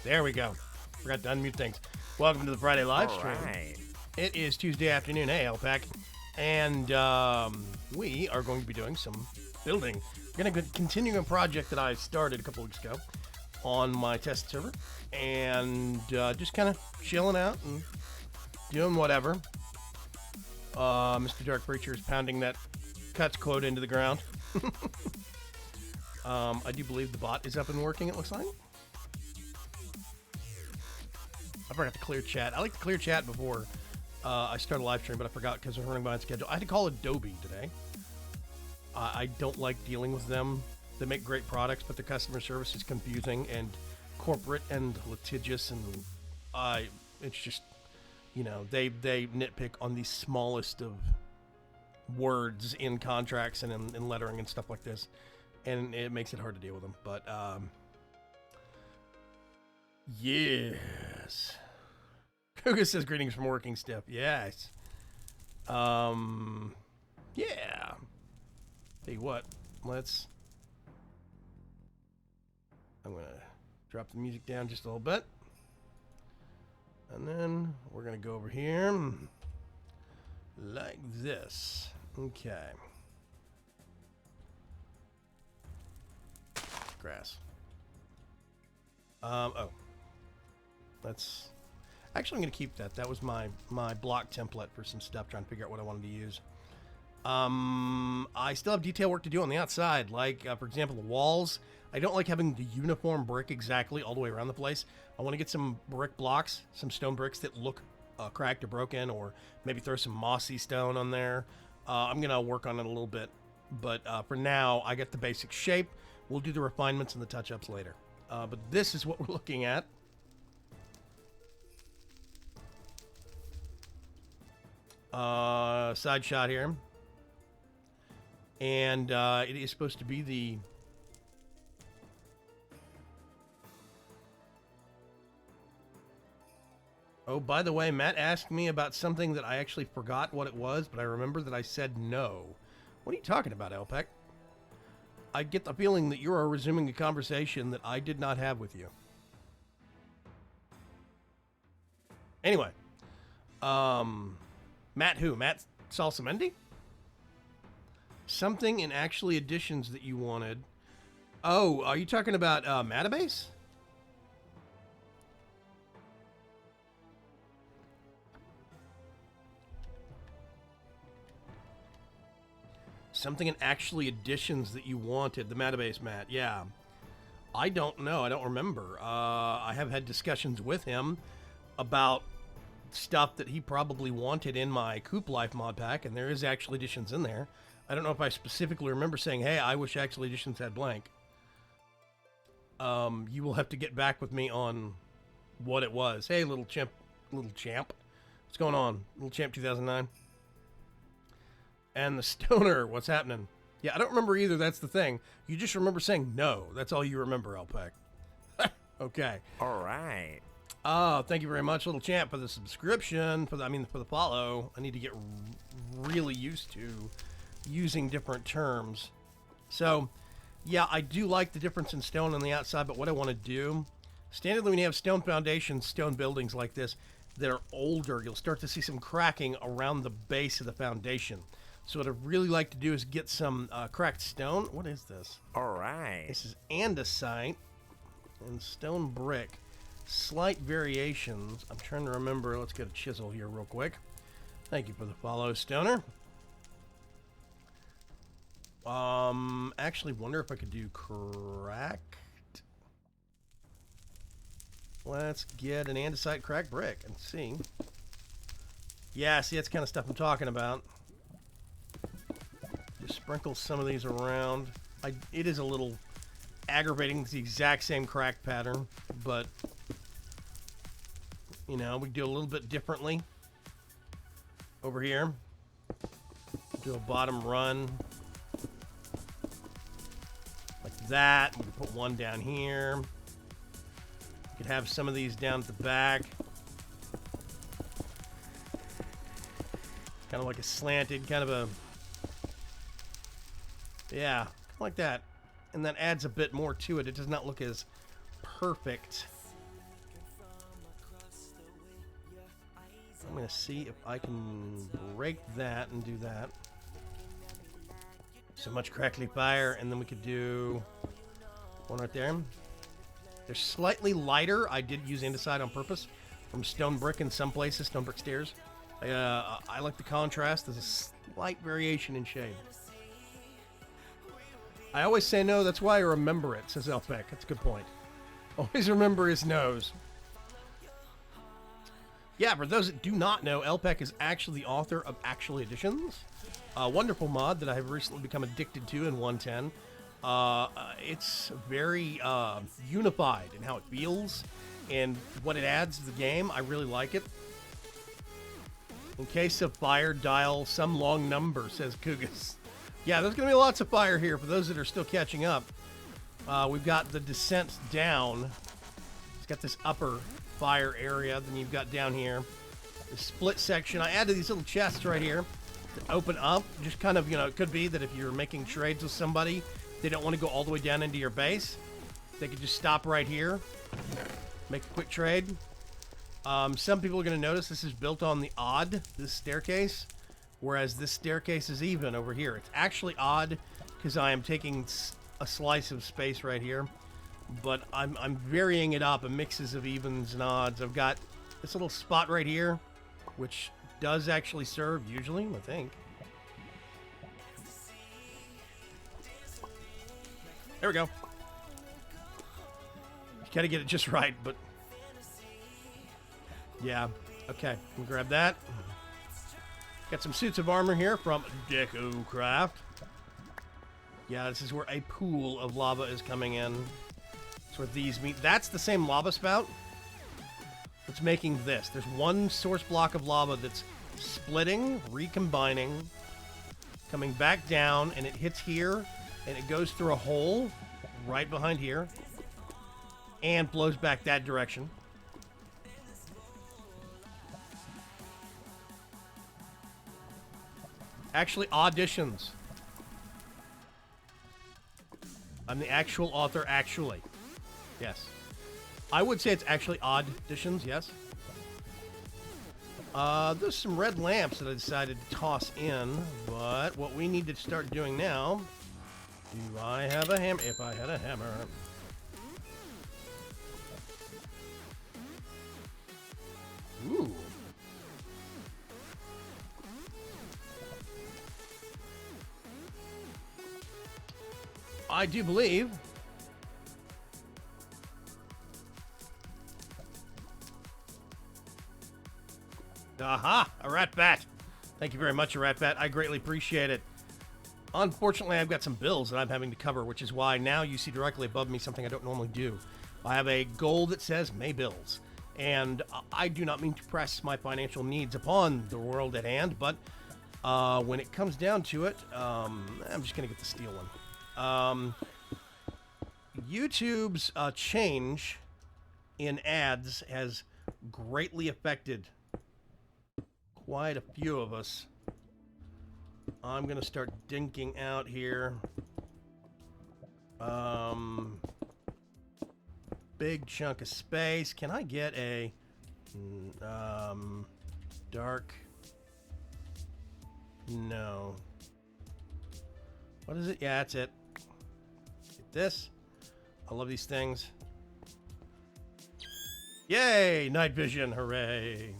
There we go. Forgot to unmute things. Welcome to the Friday live stream. Right. It is Tuesday afternoon. Hey, Alpac. And we are going to be doing some building. We're going to continue a project that I started a couple weeks ago on my test server. And just kind of chilling out and doing whatever. Mr. Dark Preacher is pounding that cuts quote into the ground. I do believe the bot is up and working, it looks like. I forgot to clear chat. I like to clear chat before I start a live stream, but I forgot because we're running behind schedule. I had to call Adobe today. I don't like dealing with them. They make great products, but their customer service is confusing and corporate and litigious, and it's just, you know, they nitpick on the smallest of words in contracts and in lettering and stuff like this, and it makes it hard to deal with them. But yes. Kuga says greetings from working stiff. Yes. Yeah. Tell you what, I'm gonna drop the music down just a little bit. And then we're gonna go over here like this. Okay. Grass. That's actually, I'm gonna keep that. That was my block template for some stuff, trying to figure out what I wanted to use. I still have detail work to do on the outside, like for example the walls. I don't like having the uniform brick exactly all the way around the place. I want to get some brick blocks, some stone bricks that look cracked or broken, or maybe throw some mossy stone on there. I'm gonna work on it a little bit, but for now I get the basic shape. We'll do the refinements and the touch-ups later. But this is what we're looking at. Side shot here. And it is supposed to be the Oh, by the way, Matt asked me about something that I actually forgot what it was, but I remember that I said no. What are you talking about, Elpec? I get the feeling that you are resuming a conversation that I did not have with you. Anyway. Matt who? Matt Salsamendi? Something in actually additions that you wanted. Oh, are you talking about Matabase? Something in actually additions that you wanted. The Matabase Matt, yeah. I don't know. I don't remember. I have had discussions with him about stuff that he probably wanted in my Coop Life mod pack, and there is actual editions in there. I don't know if I specifically remember saying, hey, I wish actual editions had blank. You will have to get back with me on what it was. Hey, little champ. What's going on? Little champ 2009. And the stoner, what's happening? Yeah, I don't remember either, that's the thing. You just remember saying no. That's all you remember, Alpac. Okay. All right. Thank you very much, little champ, for the subscription, for the follow. I need to get really used to using different terms. So, yeah, I do like the difference in stone on the outside, but what I want to do, standardly when you have stone foundations, stone buildings like this that are older, you'll start to see some cracking around the base of the foundation. So what I'd really like to do is get some cracked stone. What is this? All right. This is andesite and stone brick. Slight variations. I'm trying to remember. Let's get a chisel here real quick. Thank you for the follow, Stoner. Actually wonder if I could do cracked. Let's get an andesite cracked brick and see. Yeah, see, that's the kind of stuff I'm talking about. Just sprinkle some of these around. It is a little aggravating. It's the exact same crack pattern, but you know, we do a little bit differently over here. Do a bottom run like that. We can put one down here. We could have some of these down at the back. Kind of like a slanted, kind of a, yeah, like that. And that adds a bit more to it. It does not look as perfect see if I can break that and do that. So much crackly fire, and then we could do one right there. They're slightly lighter. I did use andesite on purpose from stone brick in some places, stone brick stairs. I like the contrast. There's a slight variation in shade. I always say no, that's why I remember it, says Elpec. That's a good point. Always remember his nose. Yeah, for those that do not know, Elpec is actually the author of Actually Editions, a wonderful mod that I have recently become addicted to in 110. It's very unified in how it feels and what it adds to the game. I really like it. In case of fire, dial some long number, says Kugas. Yeah, there's going to be lots of fire here for those that are still catching up. We've got the descent down. It's got this upper fire area. Then you've got down here the split section. I added these little chests right here that open up. Just kind of, it could be that if you're making trades with somebody, they don't want to go all the way down into your base. They could just stop right here, make a quick trade. Some people are going to notice this is built on the odd, this staircase, whereas this staircase is even over here. It's actually odd because I am taking a slice of space right here, but I'm varying it up in mixes of evens and odds. I've got this little spot right here, which does actually serve usually, I think. There we go. You gotta get it just right, but yeah. Okay, we'll grab that. Got some suits of armor here from Deco Craft. Yeah, this is where a pool of lava is coming in. That's where these meet. That's the same lava spout that's making this. There's one source block of lava that's splitting, recombining, coming back down, and it hits here, and it goes through a hole right behind here, and flows back that direction. Actually, auditions. I'm the actual author, actually. Yes. I would say it's actually auditions, yes. There's some red lamps that I decided to toss in, but what we need to start doing now... Do I have a hammer? If I had a hammer... Ooh. I do believe... Aha! A rat bat! Thank you very much, a rat bat. I greatly appreciate it. Unfortunately, I've got some bills that I'm having to cover, which is why now you see directly above me something I don't normally do. I have a goal that says May bills. And I do not mean to press my financial needs upon the world at hand, but when it comes down to it, I'm just going to get the steel one. YouTube's change in ads has greatly affected quite a few of us. I'm going to start dinking out here. Big chunk of space. Can I get a dark? No. What is it? Yeah, that's it. Get this. I love these things. Yay! Night vision. Hooray.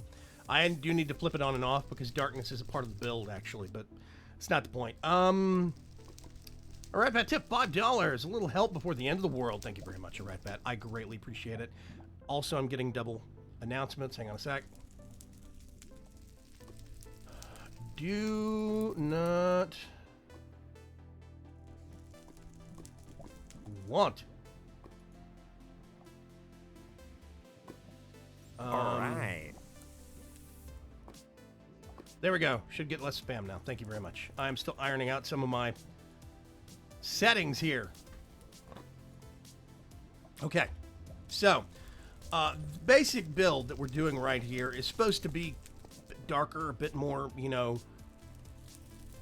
I do need to flip it on and off because darkness is a part of the build, actually, but it's not the point. Alright, Bat tip, $5. A little help before the end of the world. Thank you very much, Alright, Bat. I greatly appreciate it. Also, I'm getting double announcements. Hang on a sec. Do not want. Alright. There we go. Should get less spam now. Thank you very much. I'm still ironing out some of my settings here. Okay. So, basic build that we're doing right here is supposed to be a bit darker, a bit more,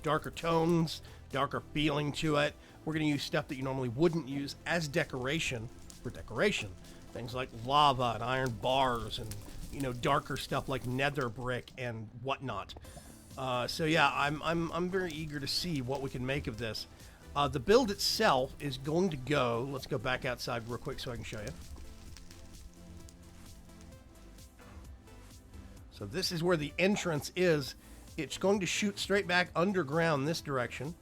darker tones, darker feeling to it. We're going to use stuff that you normally wouldn't use as decoration for decoration. Things like lava and iron bars and you know, darker stuff like nether brick and whatnot. So yeah, I'm very eager to see what we can make of this. The build itself is going to go. Let's go back outside real quick so I can show you. So this is where the entrance is. It's going to shoot straight back underground this direction.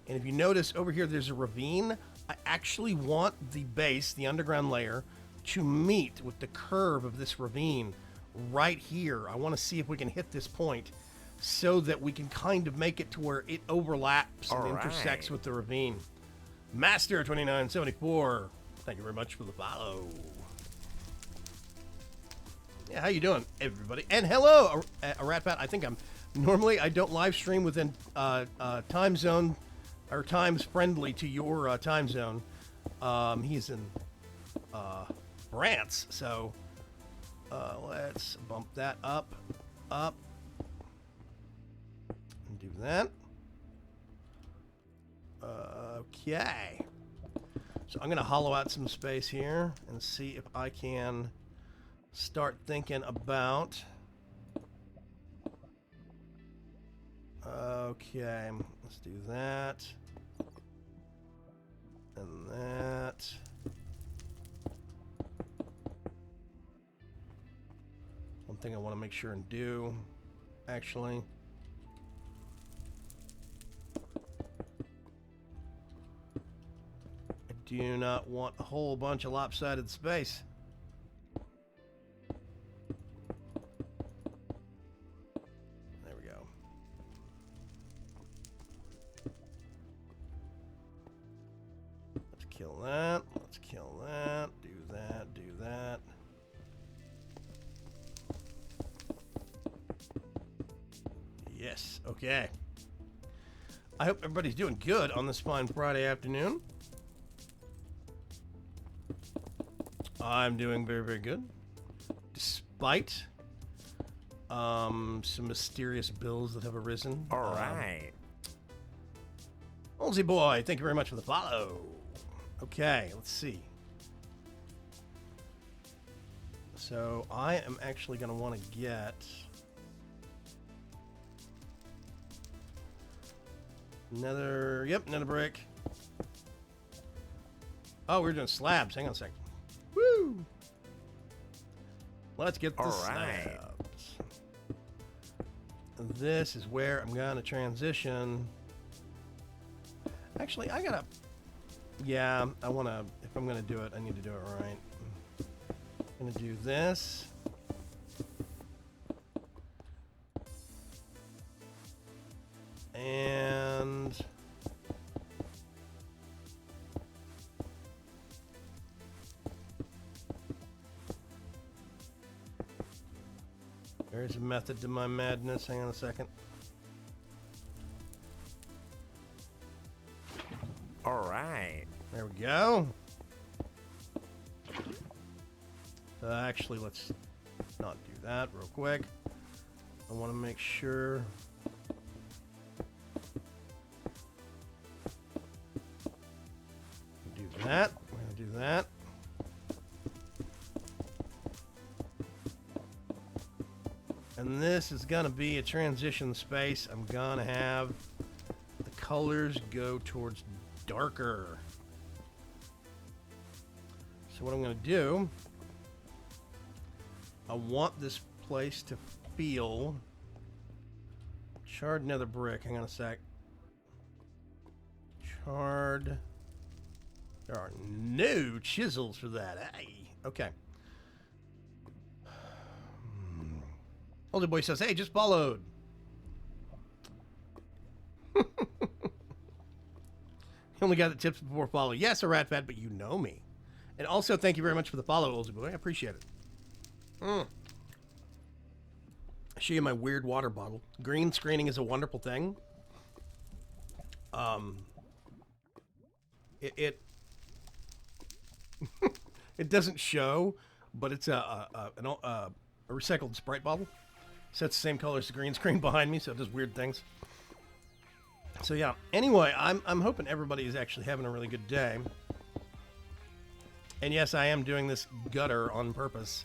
And if you notice over here, there's a ravine. I actually want the base, the underground layer, to meet with the curve of this ravine right here. I want to see if we can hit this point so that we can kind of make it to where it overlaps and intersects with the ravine. Master 2974, thank you very much for the follow. Yeah, how you doing, everybody? And hello, a Ratbat. I think normally I don't live stream within time zone or times friendly to your time zone. He's in France, so let's bump that up, and do that. Okay. So I'm gonna hollow out some space here and see if I can start thinking about. Okay, let's do that and that. One thing I want to make sure and do, actually. I do not want a whole bunch of lopsided space. There we go. Let's kill that. Let's kill that. Do that. Do that. Yes. Okay. I hope everybody's doing good on this fine Friday afternoon. I'm doing very, very good. Despite some mysterious bills that have arisen. All right. Olsey boy, thank you very much for the follow. Okay, let's see. So I am actually going to want to get another, nether brick. Oh, we're doing slabs. Hang on a second. Woo! Let's get the slabs. This is where I'm going to transition. Actually, I gotta. Yeah, I want to. If I'm going to do it, I need to do it right. I'm going to do this. And there's a method to my madness. Hang on a second. All right. There we go. Actually, let's not do that real quick. I want to make sure. Do that. We're going to do that. And this is going to be a transition space. I'm going to have the colors go towards darker. So what I'm going to do, I want this place to feel charred nether brick. Hang on a sec. Charred. There are no chisels for that. Hey. Okay. Older boy says, hey, just followed. He only got the tips before follow. Yes, a rat fat, but you know me. And also, thank you very much for the follow, Older boy. I appreciate it. I'll show you my weird water bottle. Green screening is a wonderful thing. It doesn't show, but it's a recycled Sprite bottle. So it's the same color as the green screen behind me, so it does weird things. So yeah. Anyway, I'm hoping everybody is actually having a really good day. And yes, I am doing this gutter on purpose.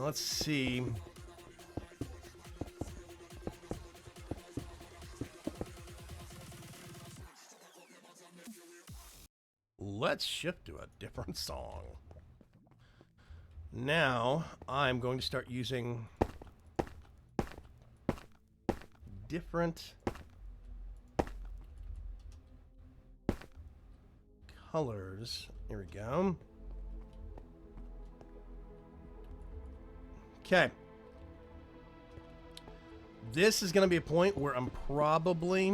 Now let's see. Let's shift to a different song. Now I'm going to start using different colors. Here we go. Okay. This is going to be a point where I'm probably...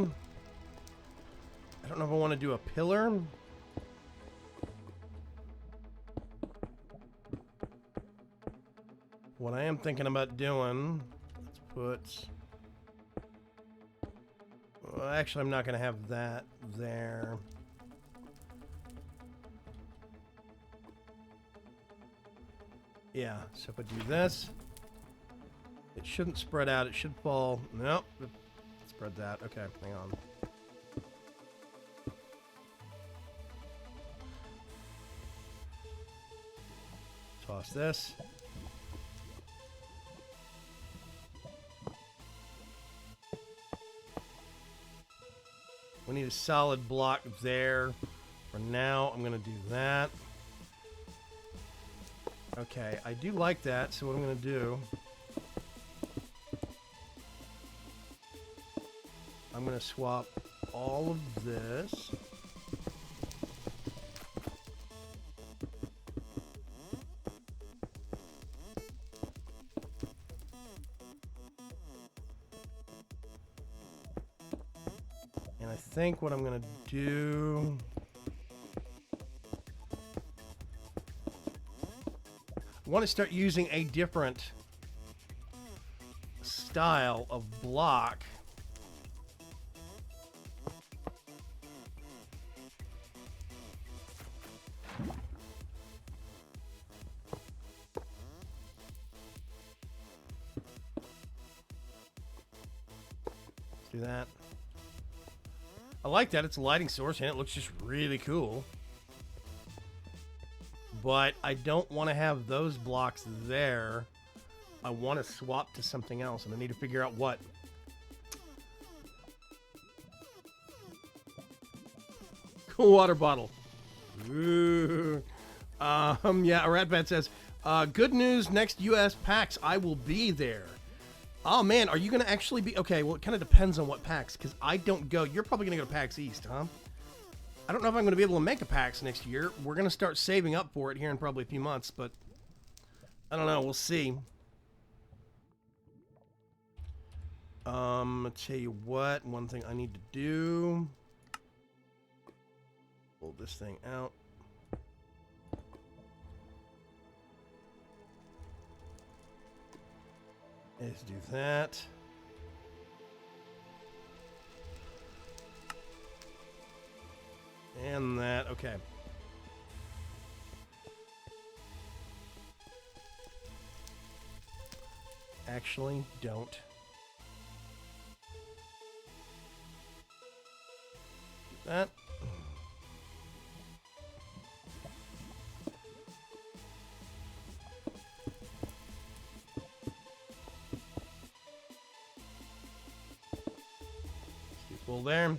I don't know if I want to do a pillar. What I am thinking about doing... Let's put... Well, actually, I'm not going to have that there. Yeah, so if I do this... It shouldn't spread out. It should fall. Nope. It spreads out. Okay, hang on. Toss this. We need a solid block there. For now, I'm going to do that. Okay, I do like that, so what I'm going to do... I'm going to swap all of this. And I think what I'm going to do... I want to start using a different style of block. Do that. I like that. It's a lighting source and it looks just really cool. But I don't want to have those blocks there. I want to swap to something else and I need to figure out what. Cool water bottle. Ooh. Yeah, Ratbat says, good news, next US PAX, I will be there. Oh, man, are you going to actually be... Okay, well, it kind of depends on what PAX, because I don't go... You're probably going to go to PAX East, huh? I don't know if I'm going to be able to make a PAX next year. We're going to start saving up for it here in probably a few months, but... I don't know, we'll see. I'll tell you what, one thing I need to do... Pull this thing out. Let's do that. And that. Okay. Actually, don't. Do that. Pull there.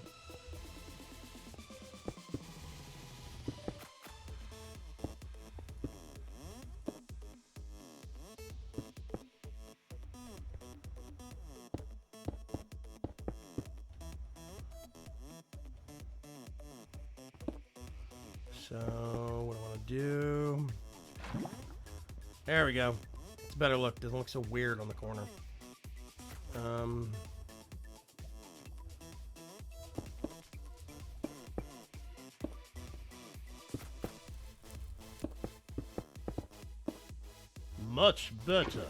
So, what I want to do... There we go. It's a better look. Doesn't look so weird on the corner. Much better.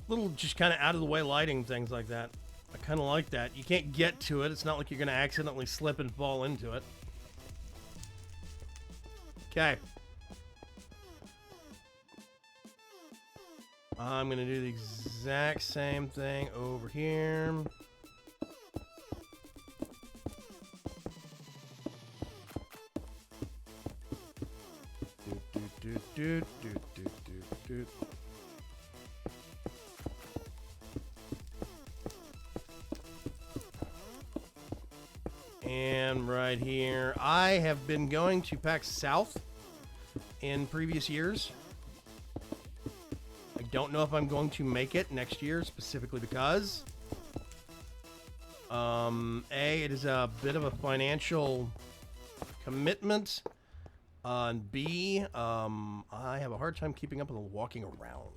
Little just kind of out of the way lighting, things like that. I kind of like that. You can't get to it. It's not like you're going to accidentally slip and fall into it. Okay. I'm going to do the exact same thing over here. And right here, I have been going to PAX South in previous years. I don't know if I'm going to make it next year, specifically because A, it is a bit of a financial commitment, and B, I have a hard time keeping up with walking around.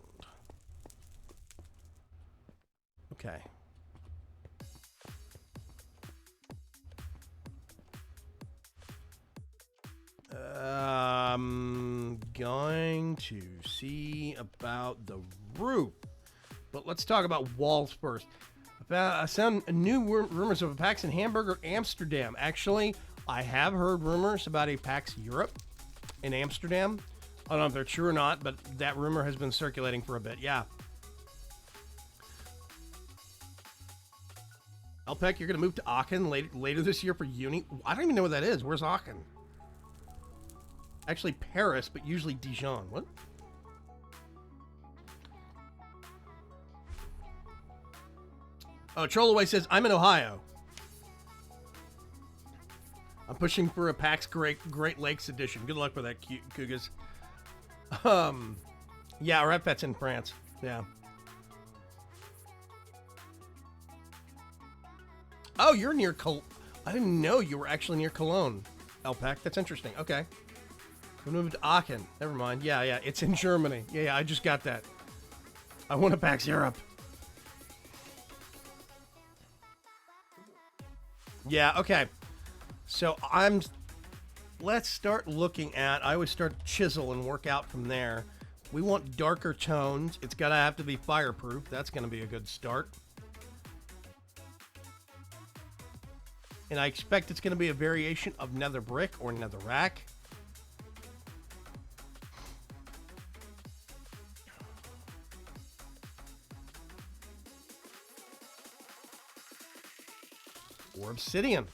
Okay. I'm going to see about the roof, but let's talk about walls first. I found new rumors of a PAX in Hamburg or Amsterdam. Actually, I have heard rumors about a PAX Europe in Amsterdam. I don't know if they're true or not, but that rumor has been circulating for a bit. Yeah. Alpec, you're going to move to Aachen later this year for uni? I don't even know what that is. Where's Aachen? Actually, Paris, but usually Dijon. What? Oh, Trollaway says, I'm in Ohio. I'm pushing for a PAX Great Lakes edition. Good luck with that, Kugas. Yeah, Redfet's in France. Yeah. Oh, you're near Cologne. I didn't know you were actually near Cologne, Alpac. That's interesting. Okay. We moved to Aachen. Never mind. Yeah, it's in Germany. Yeah, I just got that. I want to PAX Europe. Yeah, okay. So let's start looking at, I always start chisel and work out from there. We want darker tones. It's got to have to be fireproof. That's going to be a good start. And I expect it's going to be a variation of nether brick or nether rack. Or obsidian.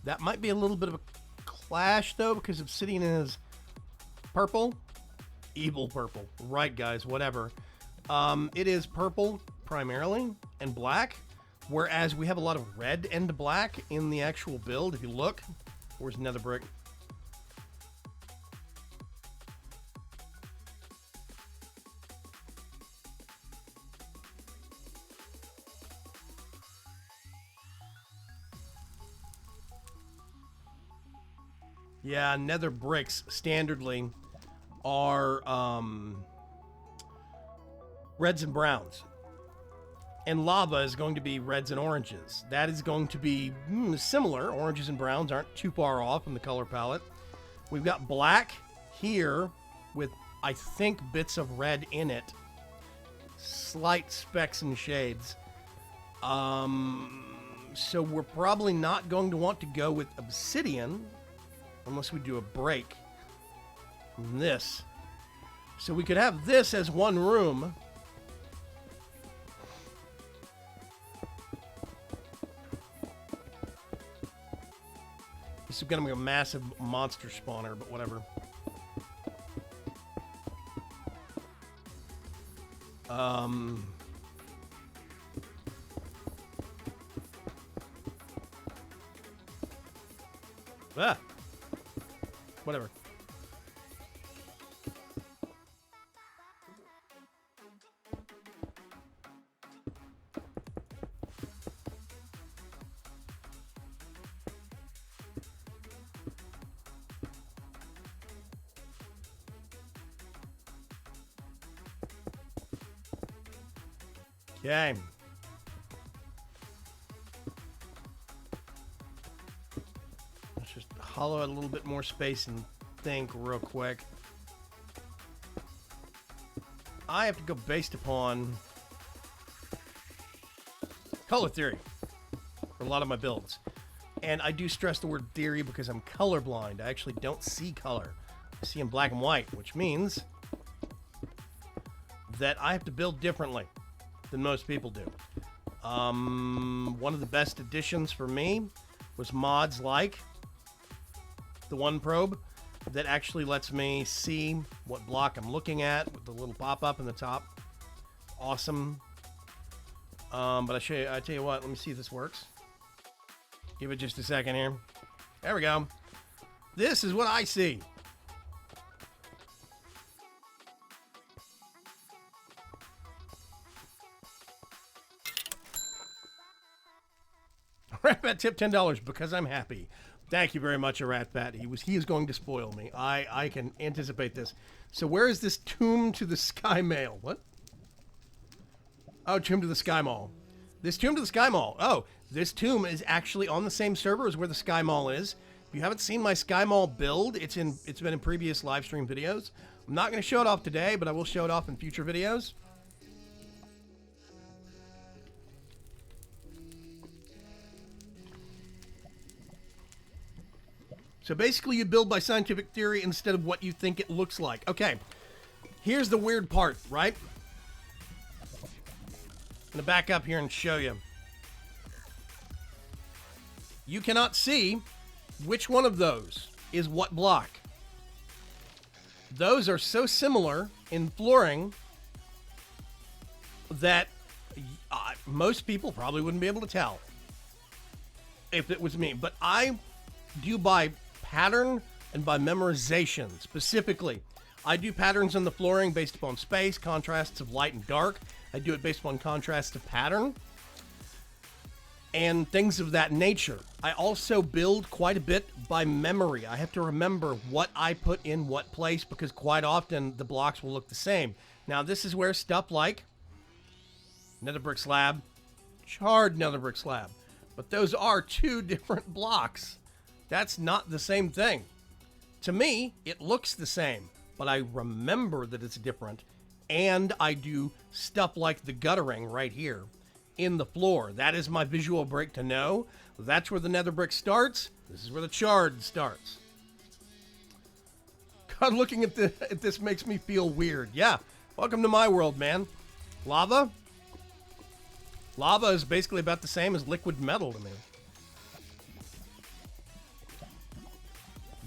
That might be a little bit of a clash, though, because obsidian is purple. Evil purple. Right, guys, whatever. It is purple, primarily, and black, whereas we have a lot of red and black in the actual build. If you look, where's nether brick? Yeah, nether bricks standardly are reds and browns. And lava is going to be reds and oranges. That is going to be similar. Oranges and browns aren't too far off in the color palette. We've got black here with, I think, bits of red in it. Slight specks and shades. So we're probably not going to want to go with obsidian unless we do a break from this. So we could have this as one room. This is going to be a massive monster spawner, but whatever. Whatever. Okay. Let's just hollow out a little bit more space and think real quick. I have to go based upon color theory for a lot of my builds. And I do stress the word theory because I'm colorblind. I actually don't see color. I see in black and white, which means that I have to build differently than most people do. One of the best additions for me was mods like the One Probe, that actually lets me see what block I'm looking at with the little pop-up in the top. Awesome. But I tell you what, let me see if this works. Give it just a second here. There we go. This is what I see. Ratbat tip $10 because I'm happy. Thank you very much, Ratbat. He is going to spoil me. I can anticipate this. So where is this Tomb to the Sky Mail? What? Oh, Tomb to the Sky Mall. This Tomb to the Sky Mall. Oh, this tomb is actually on the same server as where the Sky Mall is. If you haven't seen my Sky Mall build, it's been in previous live stream videos. I'm not going to show it off today, but I will show it off in future videos. So basically you build by scientific theory instead of what you think it looks like. Okay, here's the weird part, right? I'm going to back up here and show you. You cannot see which one of those is what block. Those are so similar in flooring that most people probably wouldn't be able to tell if it was me. But I do by pattern and by memorization. Specifically, I do patterns in the flooring based upon space, contrasts of light and dark. I do it based upon contrast of pattern and things of that nature. I also build quite a bit by memory. I have to remember what I put in what place because quite often the blocks will look the same. Now this is where stuff like nether brick slab, charred nether brick slab, but those are two different blocks. That's not the same thing. To me, it looks the same, but I remember that it's different, and I do stuff like the guttering right here in the floor. That is my visual break to know. That's where the nether brick starts. This is where the charred starts. God, looking at this makes me feel weird. Yeah, welcome to my world, man. Lava? Lava is basically about the same as liquid metal to me.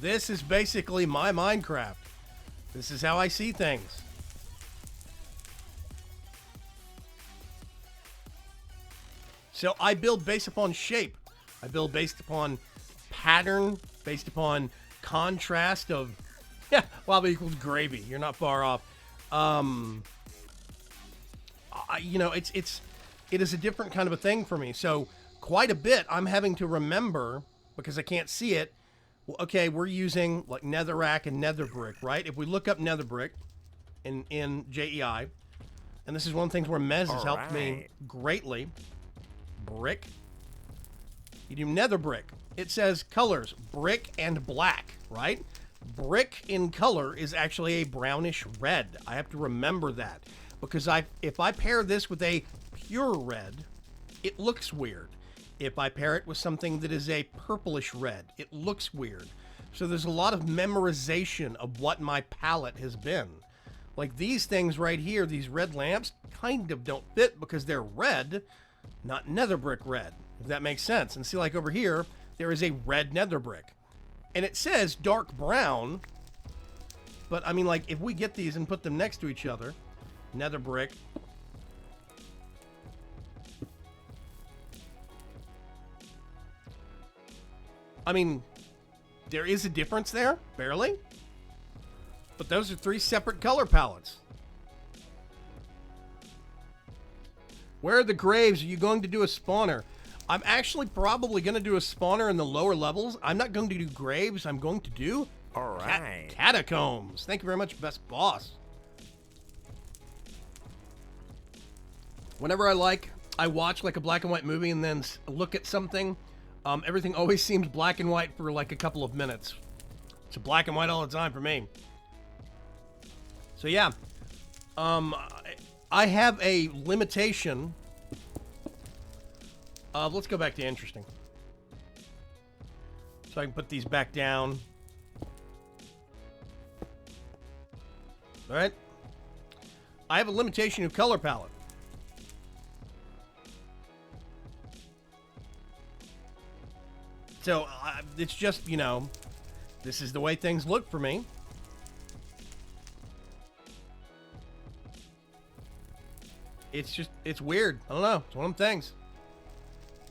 This is basically my Minecraft. This is how I see things. So I build based upon shape. I build based upon pattern, based upon contrast of, yeah, lava equals gravy. You're not far off. You know, it is a different kind of a thing for me. So quite a bit I'm having to remember because I can't see it. Well, okay, we're using like netherrack and nether brick, right? If we look up nether brick in JEI, and this is one of the things where Mez has helped me greatly. Brick. You do nether brick. It says colors, brick and black, right? Brick in color is actually a brownish red. I have to remember that because if I pair this with a pure red, it looks weird. If I pair it with something that is a purplish red, it looks weird. So there's a lot of memorization of what my palette has been. Like these things right here, these red lamps, kind of don't fit because they're red, not nether brick red, if that makes sense. And see, like over here, there is a red nether brick. And it says dark brown, but I mean, like, if we get these and put them next to each other, nether brick, I mean, there is a difference there, barely. But those are three separate color palettes. Where are the graves? Are you going to do a spawner? I'm actually probably going to do a spawner in the lower levels. I'm not going to do graves. I'm going to do catacombs. Thank you very much, best boss. Whenever I watch like a black and white movie and then look at something, everything always seems black and white for like a couple of minutes. It's black and white all the time for me. So yeah, I have a limitation of, let's go back to interesting. So I can put these back down. All right. I have a limitation of color palette. So it's just, you know, This is the way things look for me. It's just, it's weird. I don't know. It's one of them things.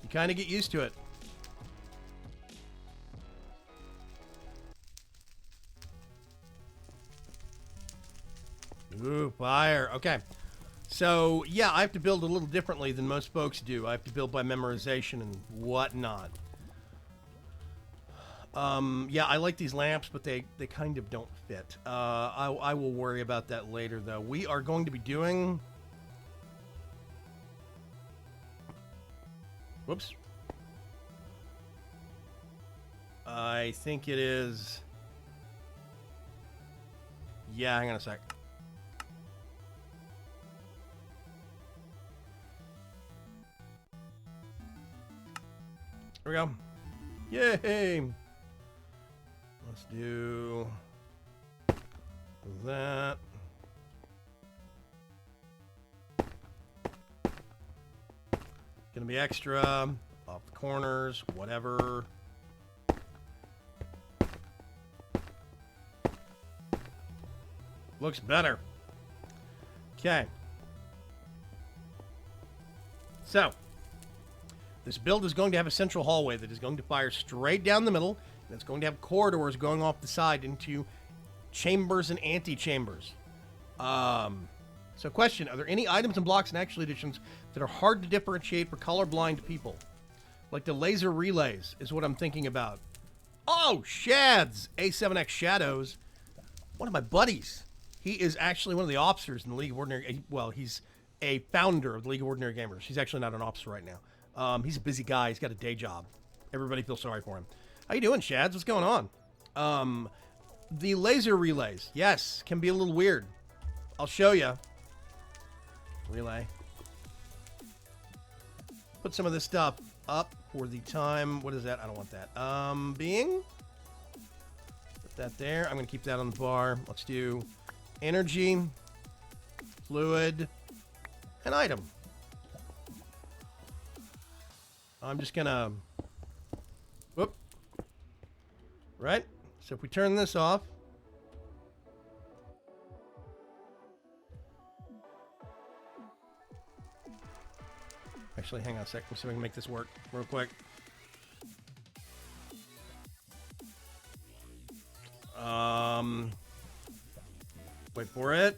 You kind of get used to it. Ooh, fire. Okay. So, yeah, I have to build a little differently than most folks do. I have to build by memorization and whatnot. Yeah, I like these lamps, but they kind of don't fit. I will worry about that later, though. We are going to be doing... Whoops. I think it is... Yeah, hang on a sec. There we go. Yay! Let's do that. Gonna be extra off the corners, whatever. Looks better. Okay. So, this build is going to have a central hallway that is going to fire straight down the middle, and it's going to have corridors going off the side into chambers and antechambers. So question, are there any items and blocks in actual editions that are hard to differentiate for colorblind people? Like the laser relays is what I'm thinking about. Oh, Shads! A7X Shadows. One of my buddies. He is actually one of the officers in the League of Ordinary... Well, he's a founder of the League of Ordinary Gamers. He's actually not an officer right now. He's a busy guy. He's got a day job. Everybody feels sorry for him. How you doing, Shads? What's going on? The laser relays, yes, can be a little weird. I'll show you. Relay. Put some of this stuff up for the time. What is that? I don't want that. Being. Put that there. I'm going to keep that on the bar. Let's do energy, fluid, and item. I'm just going to... Whoop. Right? So if we turn this off... Actually, hang on a sec. Let's see if I can make this work real quick. Wait for it.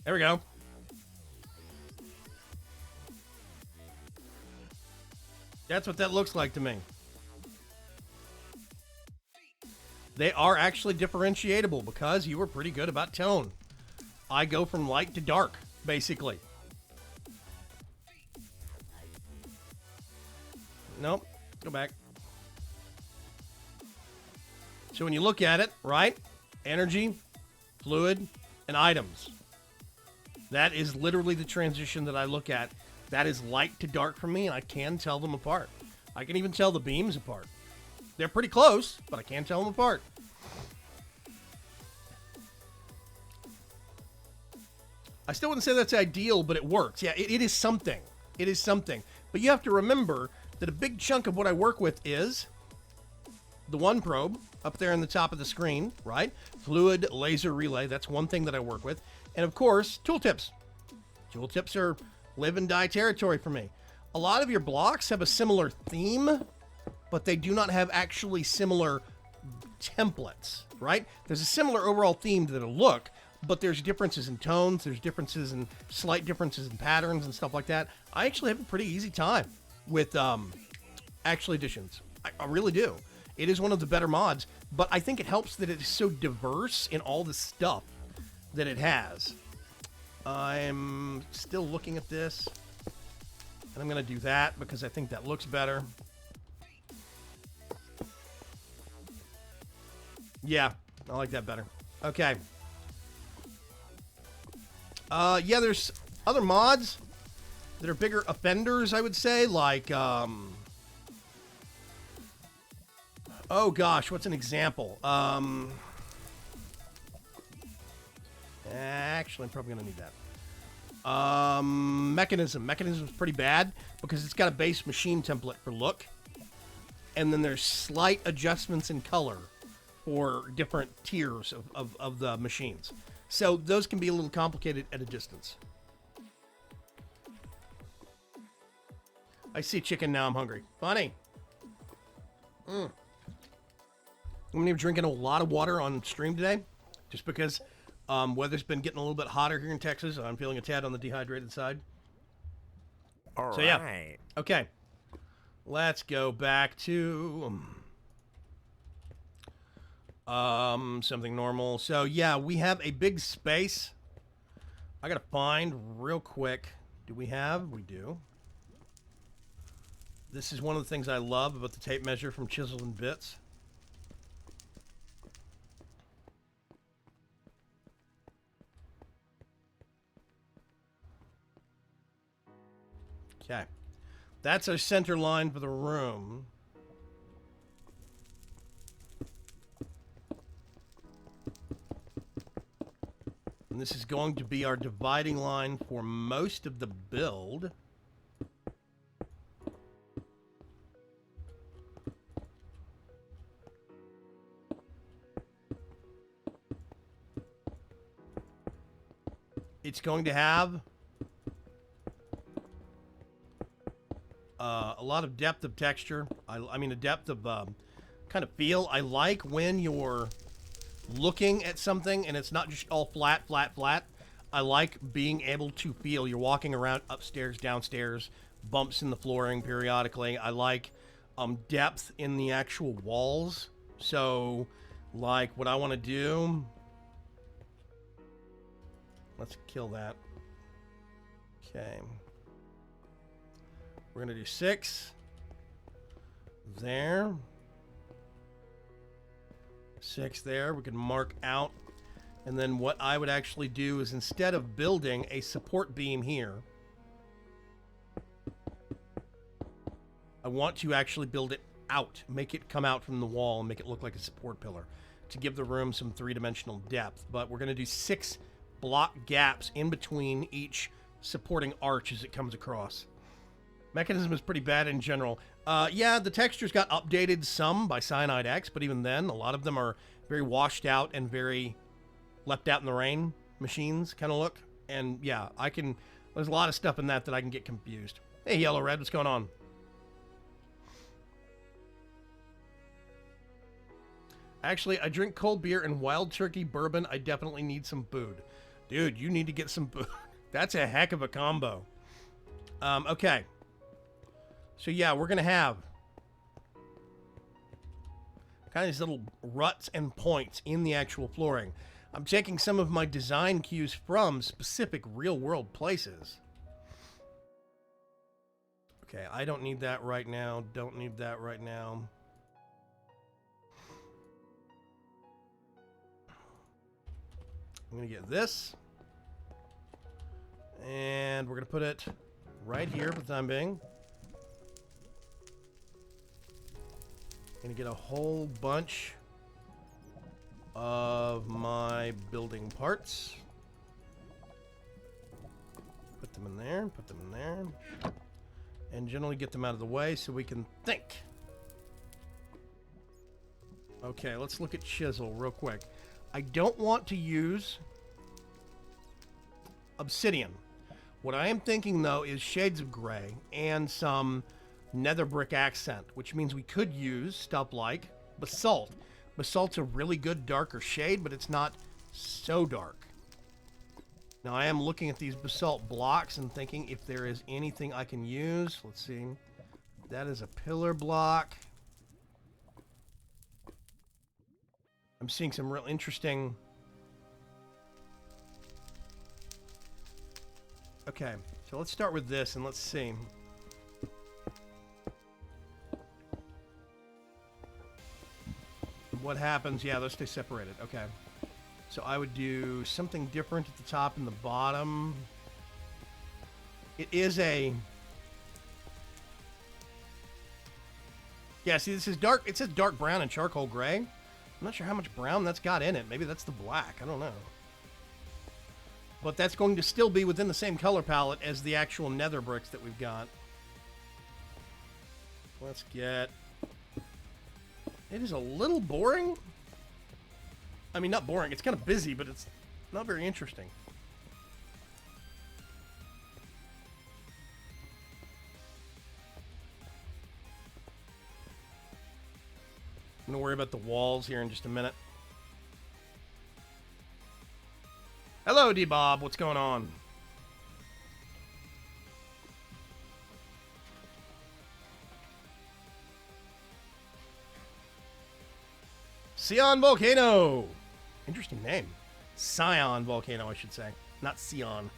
There we go. That's what that looks like to me. They are actually differentiatable because you were pretty good about tone. I go from light to dark, basically. Nope. Go back. So when you look at it, right? Energy, fluid, and items. That is literally the transition that I look at. That is light to dark for me, and I can tell them apart. I can even tell the beams apart. They're pretty close, but I can tell them apart. I still wouldn't say that's ideal, but it works. Yeah, it is something. It is something. But you have to remember that a big chunk of what I work with is the one probe up there in the top of the screen, right? Fluid laser relay. That's one thing that I work with. And of course, tooltips. Tooltips are live and die territory for me. A lot of your blocks have a similar theme, but they do not have actually similar templates, right? There's a similar overall theme to the look, but there's differences in tones, there's differences in slight differences in patterns and stuff like that. I actually have a pretty easy time with actual editions. I really do. It is one of the better mods, but I think it helps that it is so diverse in all the stuff that it has. I'm still looking at this, and I'm going to do that because I think that looks better. Yeah, I like that better. Okay. Yeah, there's other mods that are bigger offenders, I would say, like, oh gosh, what's an example? Actually, I'm probably gonna need that. Mechanism. Mechanism is pretty bad because it's got a base machine template for look. and then there's slight adjustments in color for different tiers of the machines. So those can be a little complicated at a distance. I see chicken now. I'm hungry. Funny. I'm going to be drinking a lot of water on stream today, just because weather's been getting a little bit hotter here in Texas. I'm feeling a tad on the dehydrated side. All So, right. yeah. Okay. Let's go back to something normal. So, yeah, we have a big space. I got to find real quick. Do we have? We do. This is one of the things I love about the tape measure from Chisel and Bits. Okay. That's our center line for the room. And this is going to be our dividing line for most of the build. It's going to have a lot of depth of texture. I mean, a depth of kind of feel. I like when you're looking at something and it's not just all flat, flat, flat. I like being able to feel. You're walking around upstairs, downstairs, bumps in the flooring periodically. I like depth in the actual walls. So, like, what I want to do... Let's kill that. Okay. We're going to do 6. There. 6 there. We can mark out. And then what I would actually do is, instead of building a support beam here, I want to actually build it out. Make it come out from the wall and make it look like a support pillar to give the room some 3-dimensional depth. But we're going to do 6 block gaps in between each supporting arch as it comes across. Mechanism is pretty bad in general. Yeah, the textures got updated some by Cyanide X, but even then, a lot of them are very washed out and very left out in the rain machines kind of look. And yeah, there's a lot of stuff in that I can get confused. Hey, Yellow Red, what's going on? Actually, I drink cold beer and wild turkey bourbon. I definitely need some food. Dude, you need to get some food. That's a heck of a combo. Okay. So yeah, we're going to have kind of these little ruts and points in the actual flooring. I'm taking some of my design cues from specific real-world places. Okay, I don't need that right now. Don't need that right now. I'm going to get this. And we're going to put it right here for the time being. Going to get a whole bunch of my building parts. Put them in there, put them in there. And generally get them out of the way so we can think. Okay, let's look at Chisel real quick. I don't want to use obsidian. What I am thinking, though, is shades of gray and some nether brick accent, which means we could use stuff like basalt. Basalt's a really good darker shade, but it's not so dark. Now, I am looking at these basalt blocks and thinking if there is anything I can use. Let's see. That is a pillar block. I'm seeing some real interesting... Okay, so let's start with this and let's see. What happens? Yeah, those stay separated. Okay. So I would do something different at the top and the bottom. It is a... Yeah, see, this is dark. It says dark brown and charcoal gray. I'm not sure how much brown that's got in it. Maybe that's the black. I don't know. But that's going to still be within the same color palette as the actual nether bricks that we've got. Let's get It is a little boring. I mean, not boring. It's kind of busy, but it's not very interesting. I'm going to worry about the walls here in just a minute. Hello, D-Bob. What's going on? Sion Volcano. Interesting name. Sion Volcano, I should say. Not Sion.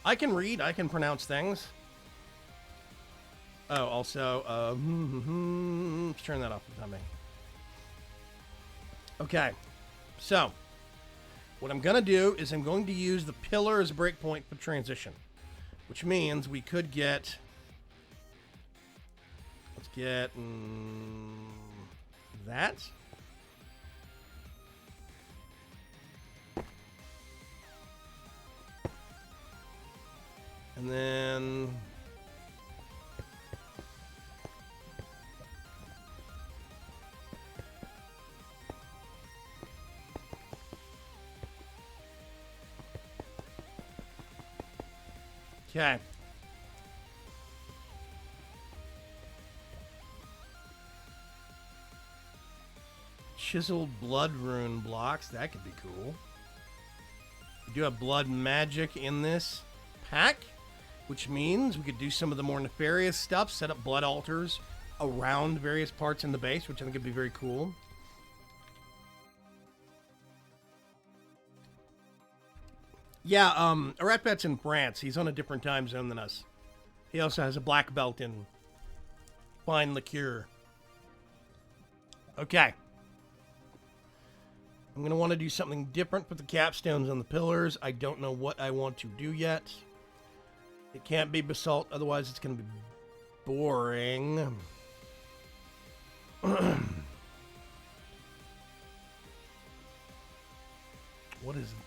I can read. I can pronounce things. Oh, also, let's turn that off for me. Okay. So, what I'm going to do is I'm going to use the pillar as a breakpoint for transition. Which means we could get... Let's get... that. And then... Okay. Chiseled blood rune blocks. That could be cool. We do have blood magic in this pack, which means we could do some of the more nefarious stuff, set up blood altars around various parts in the base, which I think would be very cool. Yeah, Aratbat's in France. He's on a different time zone than us. He also has a black belt in fine liqueur. Okay. I'm going to want to do something different with the capstones on the pillars. I don't know what I want to do yet. It can't be basalt, otherwise it's going to be boring. What is it?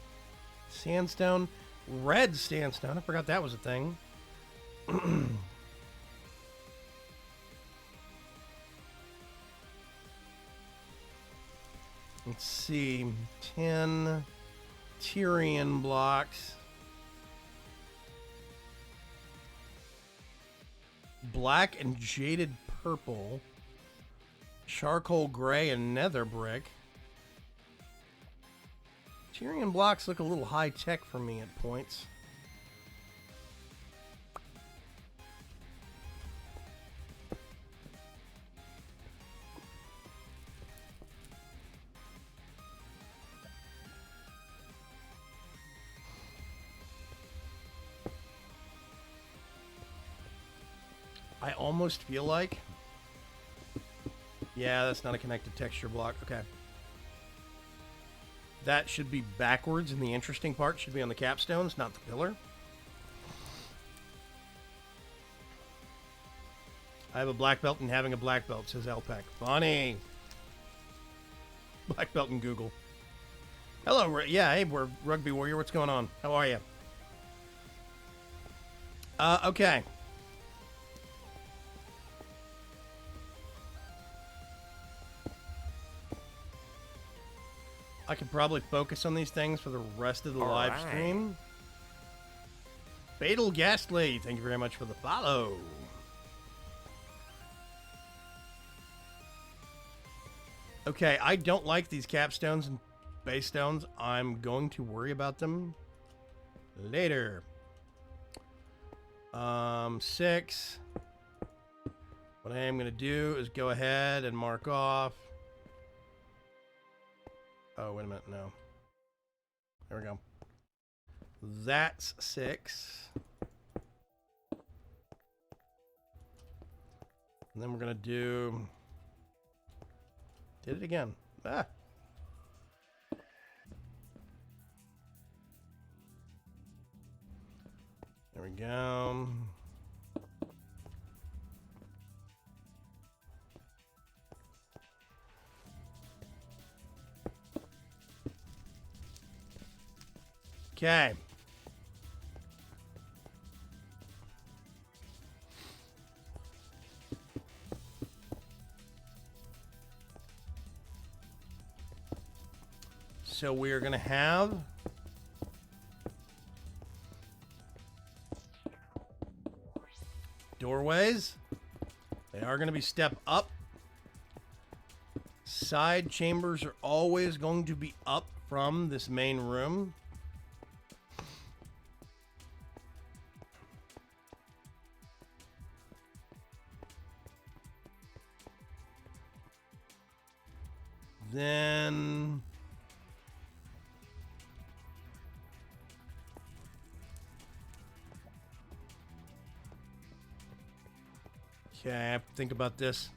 Sandstone? Red sandstone. I forgot that was a thing. Let's see. 10 Tyrian blocks. Black and jaded purple. Charcoal gray and nether brick. Tyrian blocks look a little high-tech for me at points. I almost feel like... Yeah, that's not a connected texture block. Okay. That should be backwards, and the interesting part should be on the capstones, not the pillar. I have a black belt and having a black belt, says Alpac. Funny. Black belt in Google. Hello, yeah, hey, we're Rugby Warrior. What's going on? How are you? Okay. I could probably focus on these things for the rest of the live stream. Fatal Ghastly, thank you very much for the follow. Okay, I don't like these capstones and base stones. I'm going to worry about them later. 6. What I am going to do is go ahead and mark off. Oh, wait a minute, no. There we go. That's 6. And then we're going to do... Did it again. Ah! There we go. Okay. So we're going to have doorways. They are going to be step up. Side chambers are always going to be up from this main room. Then okay, I have to think about this.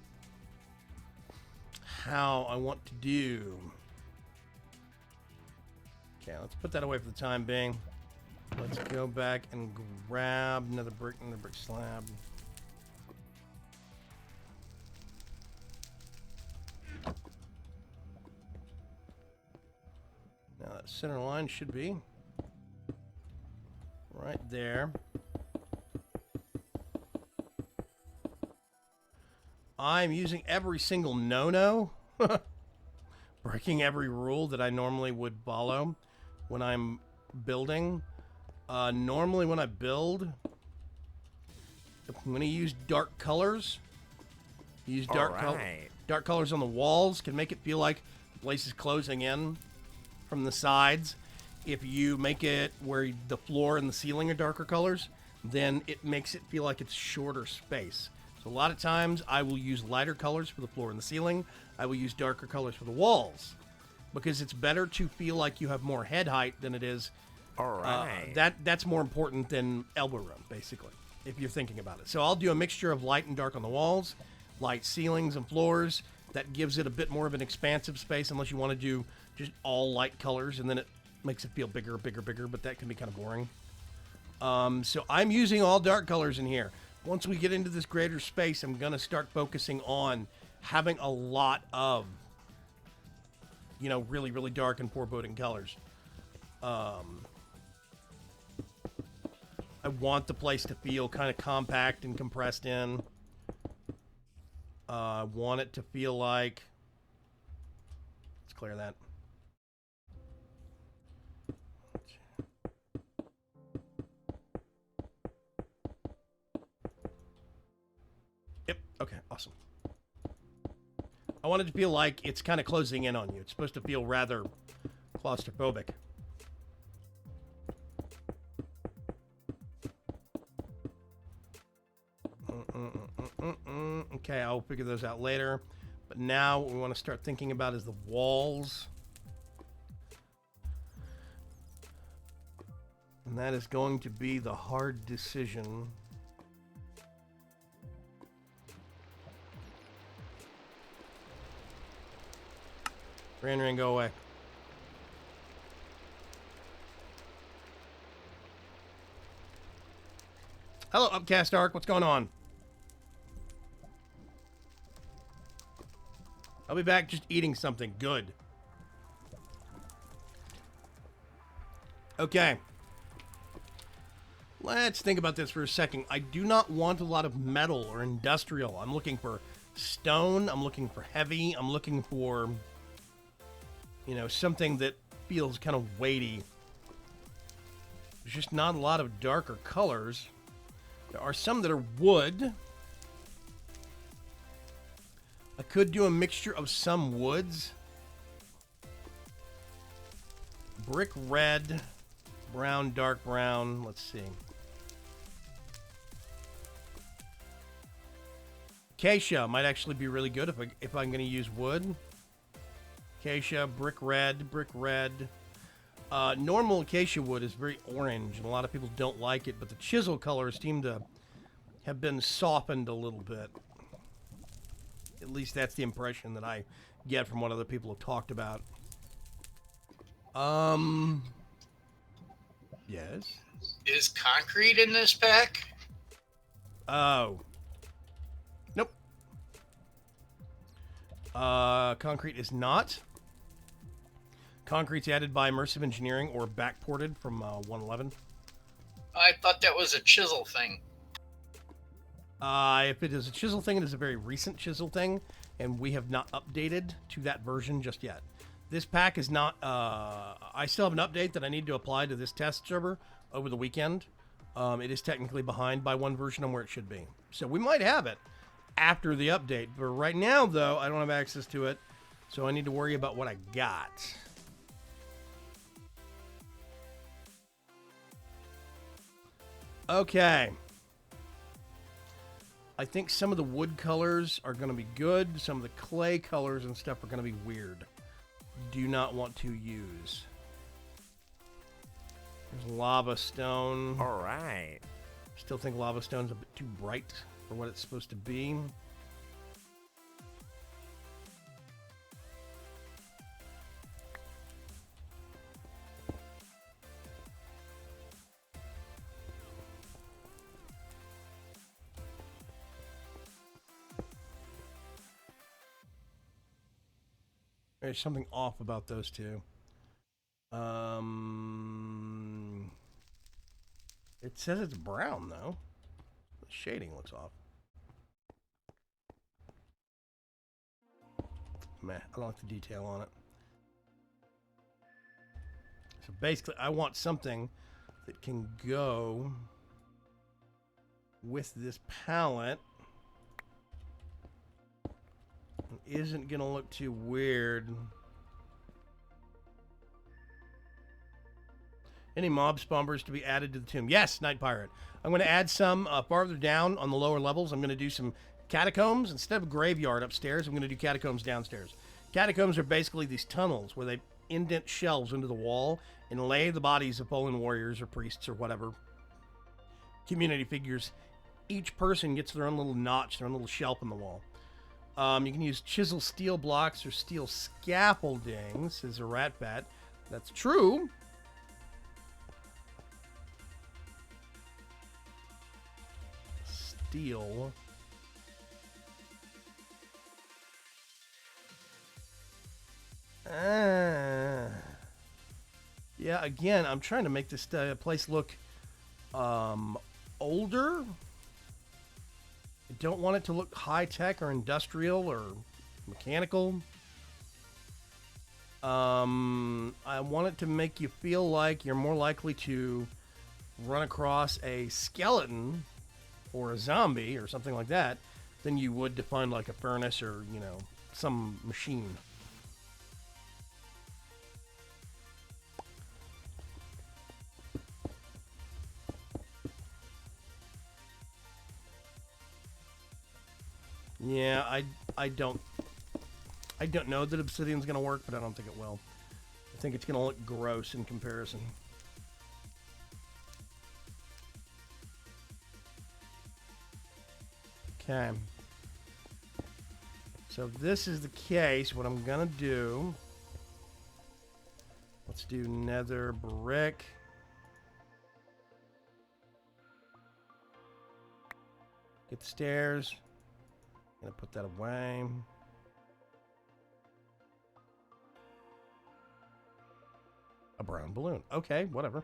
How I want to do. Okay, let's put that away for the time being. Let's go back and grab another brick slab. Now that center line should be right there. I'm using every single no-no, breaking every rule that I normally would follow when I'm building. Normally when I build, I'm going to use dark colors. Use dark colors on the walls can make it feel like the place is closing in from the sides. If you make it where the floor and the ceiling are darker colors, then it makes it feel like it's shorter space. So a lot of times I will use lighter colors for the floor and the ceiling. I will use darker colors for the walls because it's better to feel like you have more head height than it is. All right. That's more important than elbow room, basically, if you're thinking about it. So I'll do a mixture of light and dark on the walls, light ceilings and floors. That gives it a bit more of an expansive space unless you want to do just all light colors, and then it makes it feel bigger, but that can be kind of boring. So I'm using all dark colors in here. Once we get into this greater space, I'm going to start focusing on having a lot of, really, really dark and foreboding colors. I want the place to feel kind of compact and compressed in. I want it to feel like... Let's clear that. Okay, awesome. I want it to feel like it's kind of closing in on you. It's supposed to feel rather claustrophobic. Okay, I'll figure those out later. But now what we want to start thinking about is the walls. And that is going to be the hard decision. Ran, go away. Hello, Upcast Arc. What's going on? I'll be back just eating something good. Okay. Let's think about this for a second. I do not want a lot of metal or industrial. I'm looking for stone. I'm looking for heavy. I'm looking for... something that feels kind of weighty. There's just not a lot of darker colors. There are some that are wood. I could do a mixture of some woods. Brick red, brown, dark brown. Let's see. Acacia might actually be really good if I'm going to use wood. Acacia, brick red. Normal acacia wood is very orange, and a lot of people don't like it, but the chisel colors seem to have been softened a little bit. At least that's the impression that I get from what other people have talked about. Yes? Is concrete in this pack? Oh. Nope. Concrete is not. Concrete's added by immersive engineering or backported from 111. I thought that was a chisel thing. If it is a chisel thing, it is a very recent chisel thing, and we have not updated to that version just yet. This pack is not, I still have an update that I need to apply to this test server over the weekend. It is technically behind by one version on where it should be. So we might have it after the update. But right now, though, I don't have access to it. So I need to worry about what I got. Okay. I think some of the wood colors are going to be good. Some of the clay colors and stuff are going to be weird. Do not want to use. There's lava stone. All right. Still think lava stone's a bit too bright for what it's supposed to be. There's something off about those two. It says it's brown, though. The shading looks off. Meh, I don't like the detail on it. So basically, I want something that can go with this palette. And isn't going to look too weird. Any mob spawners to be added to the tomb? Yes, Night Pirate. I'm going to add some farther down on the lower levels. I'm going to do some catacombs. Instead of a graveyard upstairs, I'm going to do catacombs downstairs. Catacombs are basically these tunnels where they indent shelves into the wall and lay the bodies of fallen warriors or priests or whatever community figures. Each person gets their own little notch, their own little shelf in the wall. You can use chisel steel blocks or steel scaffolding, says a rat bat. That's true. Steel. Yeah, again, I'm trying to make this place look older. I don't want it to look high-tech or industrial or mechanical. I want it to make you feel like you're more likely to run across a skeleton or a zombie or something like that than you would to find like a furnace or, you know, some machine. Yeah, I don't know that obsidian's going to work, but I don't think it will. I think it's going to look gross in comparison. Okay. So if this is the case, what I'm going to do, let's do nether brick. Get the stairs. Gonna put that away. A brown balloon. Okay, whatever.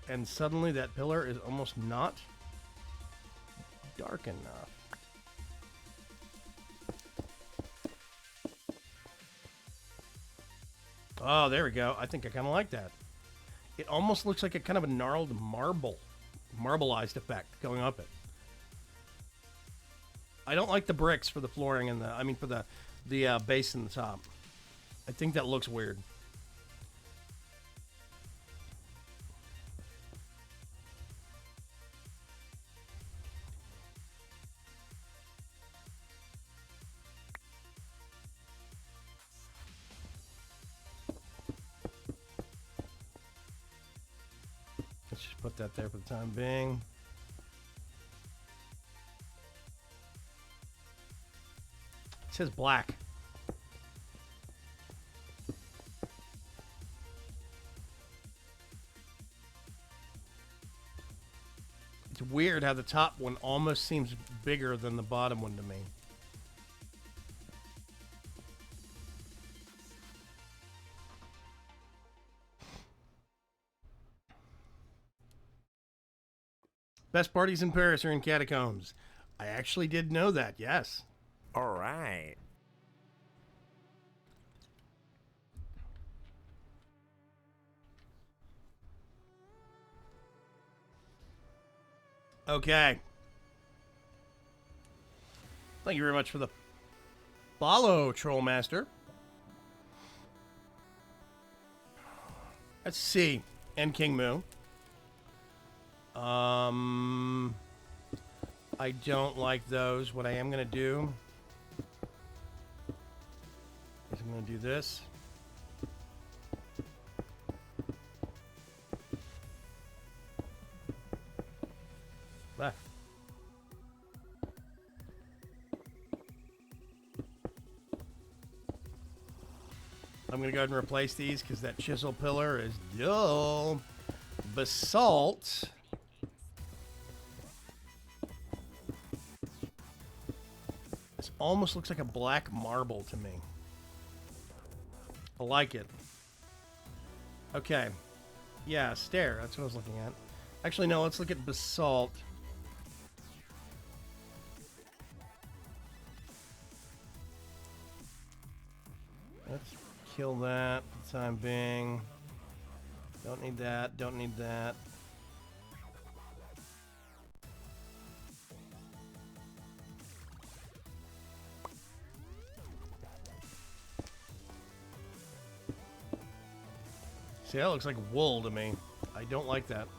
And suddenly that pillar is almost not dark enough. Oh, there we go. I think I kind of like that. It almost looks like a kind of a gnarled marbleized effect going up it. I don't like the bricks for the flooring and for the base and the top. I think that looks weird. Let's just put that there for the time being. It says black. It's weird how the top one almost seems bigger than the bottom one to me. Best parties in Paris are in catacombs. I actually did know that, yes. All right. Okay. Thank you very much for the follow, Trollmaster. Let's see. And King Moo. I don't like those. What I am going to do is I'm going to do this. Ah. I'm going to go ahead and replace these because that chisel pillar is dull. Basalt. This almost looks like a black marble to me. I like it. Okay. Yeah, stair. That's what I was looking at. Actually, no, let's look at basalt. Let's kill that for the time being. Don't need that. Don't need that. See, that looks like wool to me. I don't like that.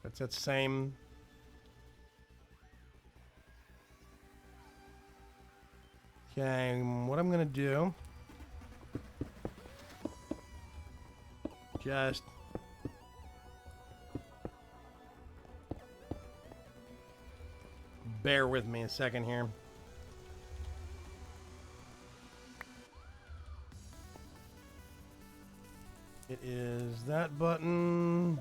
That's that same... Okay, what I'm gonna do... Just... bear with me a second here. It is that button.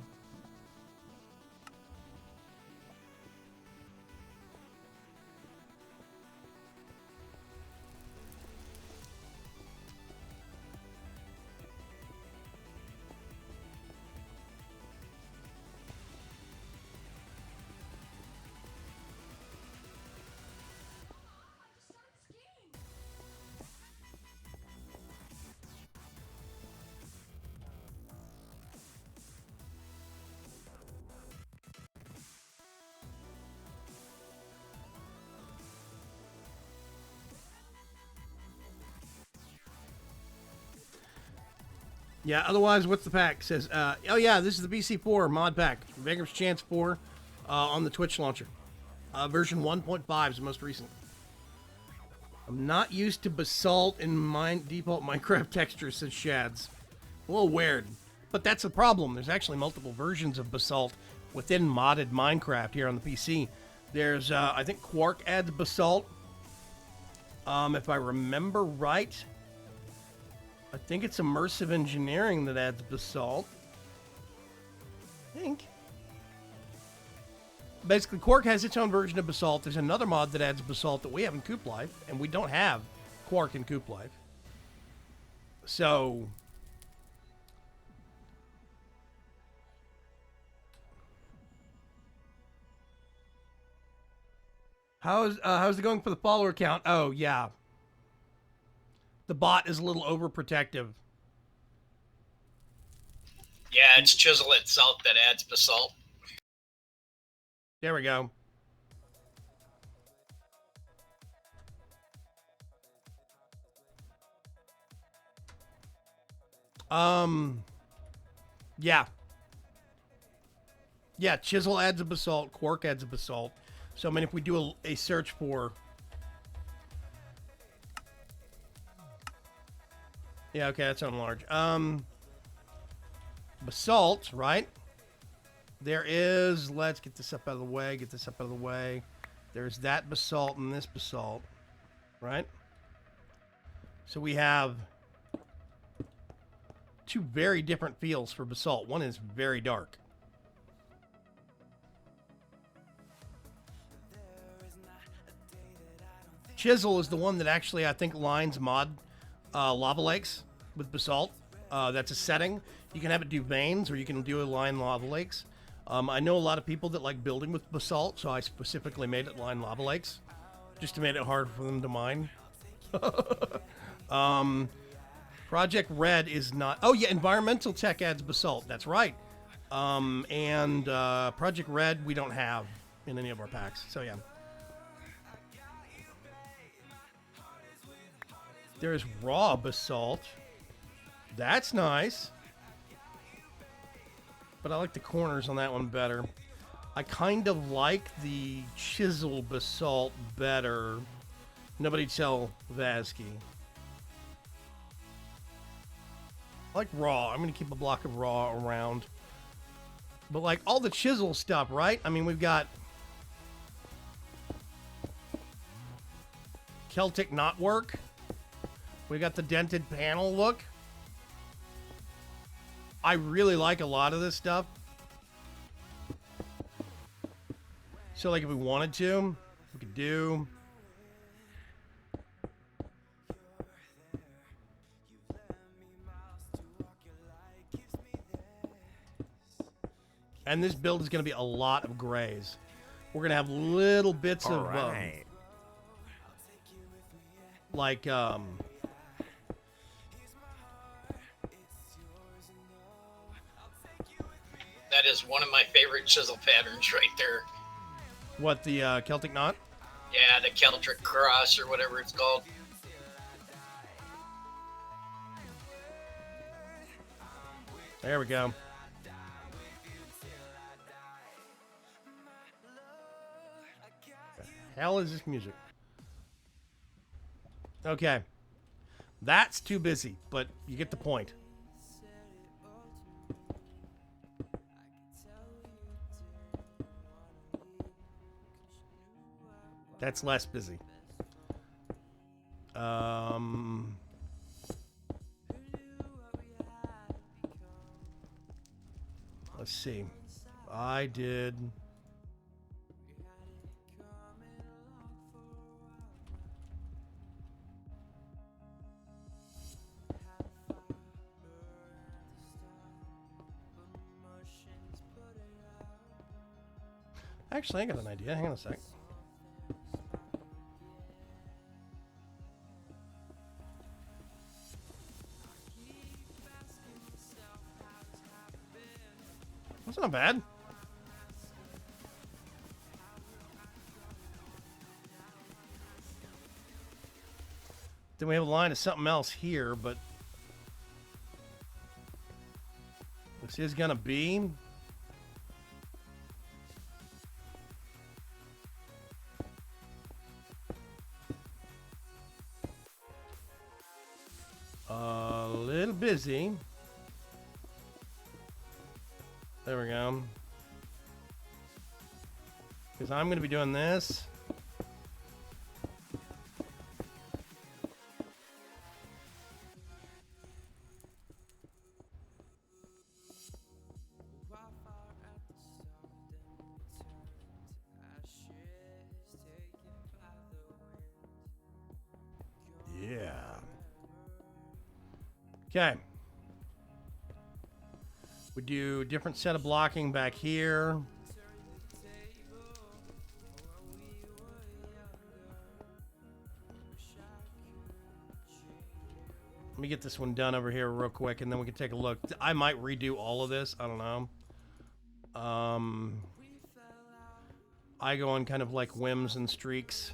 Yeah, otherwise, what's the pack? It says, oh yeah, this is the BC4 mod pack. Vagrant's Chance 4 on the Twitch launcher. Version 1.5 is the most recent. I'm not used to basalt in default Minecraft textures, says Shads. A little weird. But that's the problem. There's actually multiple versions of basalt within modded Minecraft here on the PC. There's, I think Quark adds basalt. If I remember right, I think it's Immersive Engineering that adds basalt. I think. Basically, Quark has its own version of basalt. There's another mod that adds basalt that we have in Coop Life, and we don't have Quark in Coop Life. So... how's it going for the follower count? Oh, yeah. The bot is a little overprotective. Yeah, it's Chisel itself that adds basalt. There we go. Yeah. Yeah, Chisel adds a basalt, Quark adds a basalt. So, I mean, if we do a search for... Yeah, okay, that's on large. Basalt, right? There is... Let's get this up out of the way, get this up out of the way. There's that basalt and this basalt, right? So we have two very different feels for basalt. One is very dark. Chisel is the one that actually, I think, lines mod lava lakes with basalt. That's a setting. You can have it do veins, or you can do a line lava lakes. I know a lot of people that like building with basalt, so I specifically made it line lava lakes, just to make it hard for them to mine. Project Red is not... Oh, yeah, Environmental Tech adds basalt. That's right. And Project Red we don't have in any of our packs, so yeah. There's raw basalt. That's nice. But I like the corners on that one better. I kind of like the chisel basalt better. Nobody tell Vasky. I like raw. I'm going to keep a block of raw around. But like all the chisel stuff, right? I mean, we've got Celtic knotwork. We got the dented panel look. I really like a lot of this stuff. So like if we wanted to, we could do... And this build is going to be a lot of grays. We're going to have little bits of... Right. Like, That is one of my favorite chisel patterns right there. what, the Celtic knot? Yeah, the Celtic cross or whatever it's called. There we go. The hell is this music? Okay. That's too busy, but you get the point. That's less busy. Let's see. I did... Actually, I got an idea. Hang on a sec. That's not bad. Then we have a line of something else here, but this is gonna be a little busy. There we go. Because I'm going to be doing this. Yeah. Okay. We do a different set of blocking back here. Let me get this one done over here real quick, and then we can take a look. I might redo all of this. I don't know. I go on kind of like whims and streaks.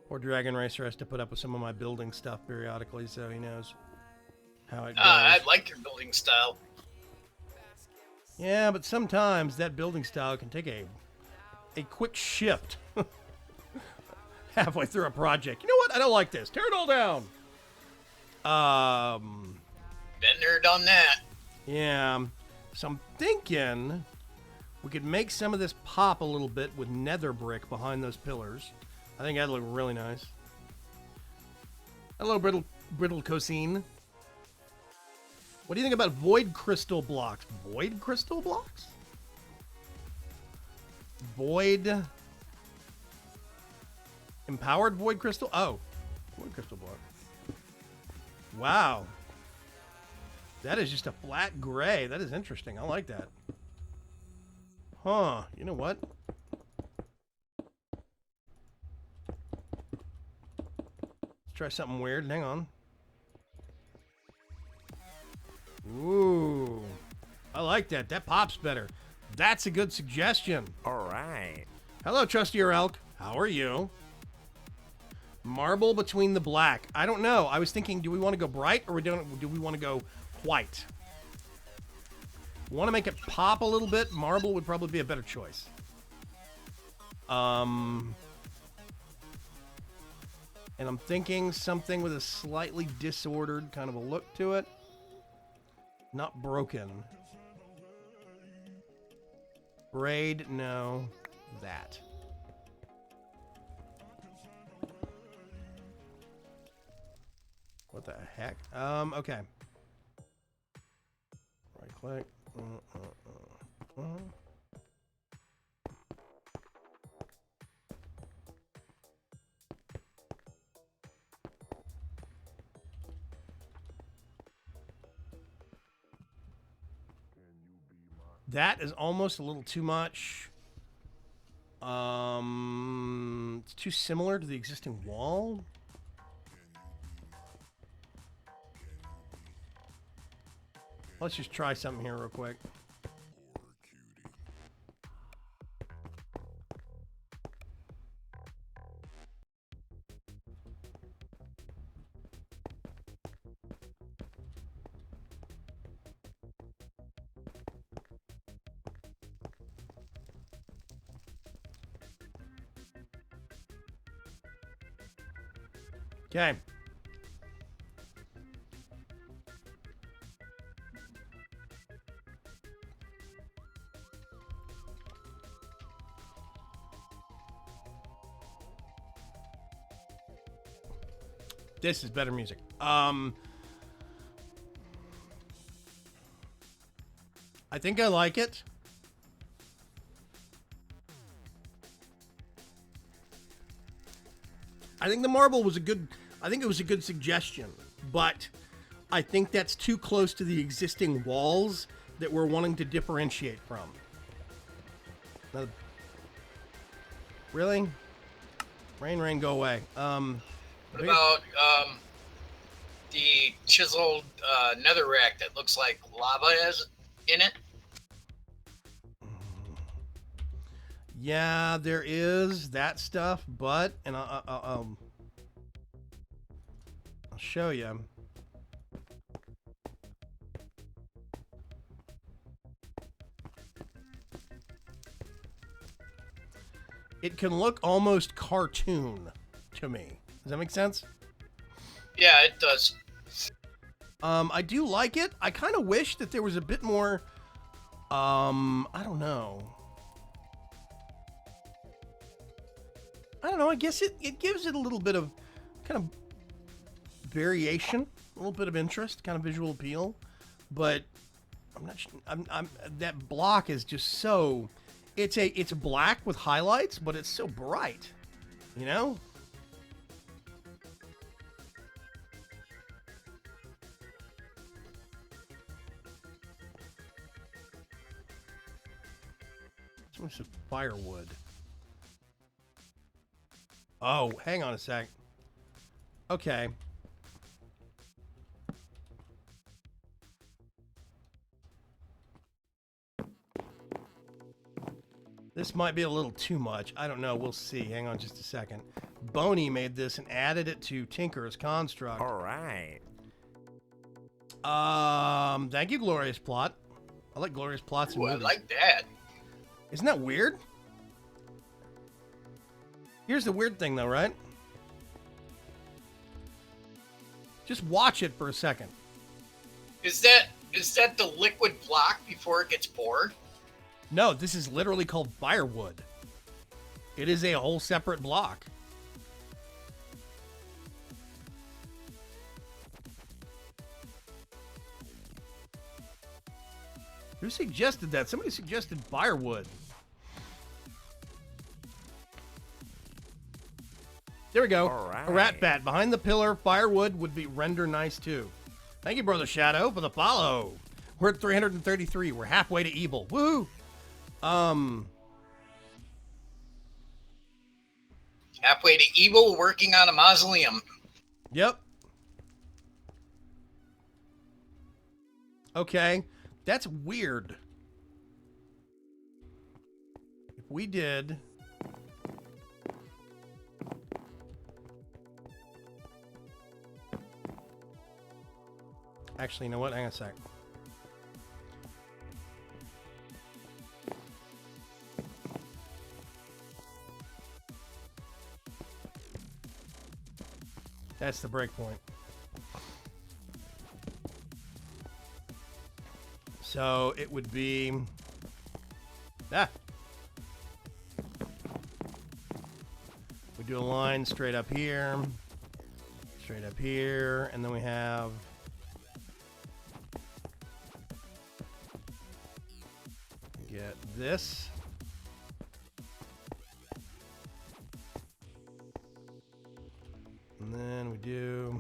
Or Dragon Racer has to put up with some of my building stuff periodically, so he knows how it goes. I like your building style. Yeah, but sometimes that building style can take a quick shift halfway through a project. You know what? I don't like this. Tear it all down. Been there, done that. Yeah. So I'm thinking we could make some of this pop a little bit with nether brick behind those pillars. I think that'd look really nice. Hello, brittle cosine. What do you think about void crystal blocks? Void crystal blocks? Void. Empowered void crystal? Oh. Void crystal block. Wow. That is just a flat gray. That is interesting. I like that. Huh. You know what? Let's try something weird. Hang on. Ooh. I like that. That pops better. That's a good suggestion. All right. Hello, Trustier Elk. How are you? Marble between the black. I don't know. I was thinking, do we want to go bright or do we want to go white? Want to make it pop a little bit? Marble would probably be a better choice. And I'm thinking something with a slightly disordered kind of a look to it. Not broken. Braid, no. That. What the heck? Okay. Right click. That is almost a little too much. It's too similar to the existing wall. Let's just try something here real quick. Okay. This is better music. I think I like it. I think the marble was a good suggestion, but I think that's too close to the existing walls that we're wanting to differentiate from. Now, really? Rain, go away. What about the chiseled netherrack that looks like lava is in it? Yeah, there is that stuff, but I'll show you. It can look almost cartoon to me. Does that make sense? Yeah, it does. I do like it. I kind of wish that there was a bit more, I don't know. I guess it gives it a little bit of kind of variation, a little bit of interest, kind of visual appeal, but I'm not, that block is just so, it's black with highlights, but it's so bright, you know? Some firewood. Oh, hang on a sec. Okay. This might be a little too much. I don't know. We'll see. Hang on just a second. Boney made this and added it to Tinker's Construct. All right. Thank you, Glorious Plot. I like Glorious Plots in Ooh, I movies. like that. Isn't that weird? Here's the weird thing, though, right? Just watch it for a second. Is that the liquid block before it gets poured? No, this is literally called firewood. It is a whole separate block. Who suggested that? Somebody suggested firewood. There we go. All right. A rat bat behind the pillar. Firewood would be render nice too. Thank you, Brother Shadow, for the follow. We're at 333. We're halfway to evil. Woo! Halfway to evil, working on a mausoleum. Yep. Okay. That's weird. If we did... Actually, you know what? Hang on a sec. That's the breakpoint. So it would be... We do a line straight up here, and then we have... Get this. And then we do...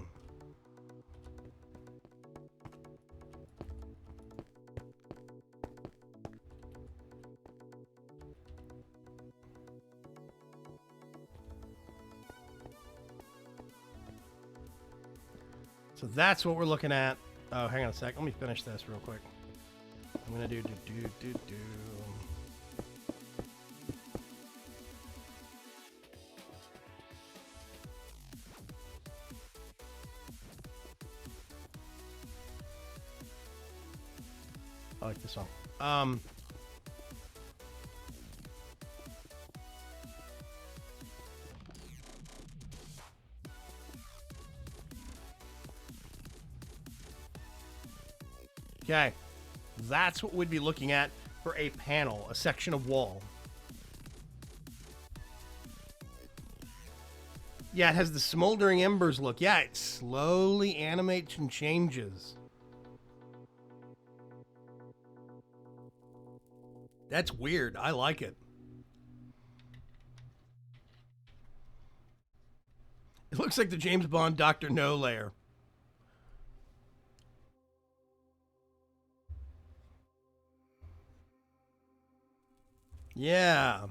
So that's what we're looking at. Oh, hang on a sec. Let me finish this real quick. I'm gonna do. I like this song. Okay, that's what we'd be looking at for a panel, a section of wall. Yeah, it has the smoldering embers look. Yeah, it slowly animates and changes. That's weird. I like it. It looks like the James Bond Dr. No layer. Yeah.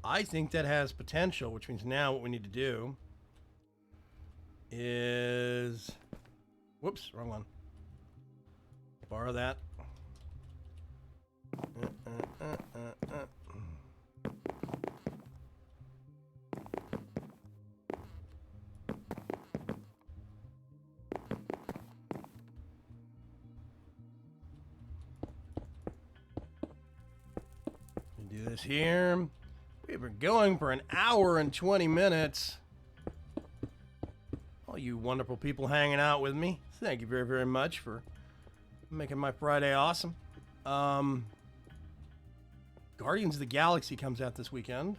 I think that has potential, which means now what we need to do is... Whoops, wrong one. Borrow that. Do this here. We've been going for an hour and 20 minutes. All you wonderful people hanging out with me, thank you very, very much for making my Friday awesome. Guardians of the Galaxy comes out this weekend.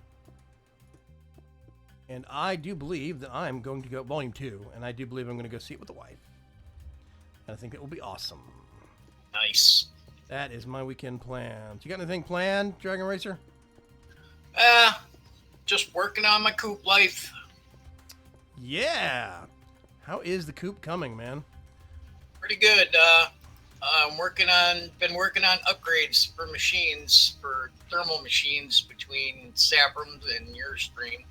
And I do believe that I'm going to go, Volume 2, and I do believe I'm going to go see it with the wife. And I think it will be awesome. Nice. That is my weekend plans. You got anything planned, Dragon Racer? Just working on my coop life. Yeah. How is the coop coming, man? Pretty good. I'm been working on upgrades for machines, for thermal machines between Sabrams and your stream.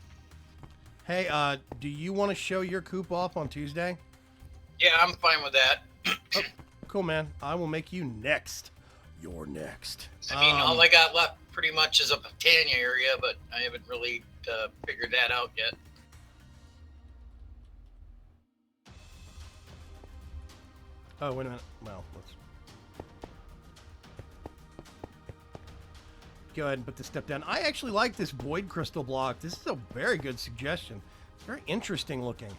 Hey, do you want to show your coop off on Tuesday? Yeah, I'm fine with that. Oh, cool, man. I will make you next. You're next. I mean, all I got left pretty much is a Britannia area, but I haven't really figured that out yet. Oh, wait a minute. Well, let's go ahead and put this step down. I actually like this void crystal block. This is a very good suggestion. It's very interesting looking.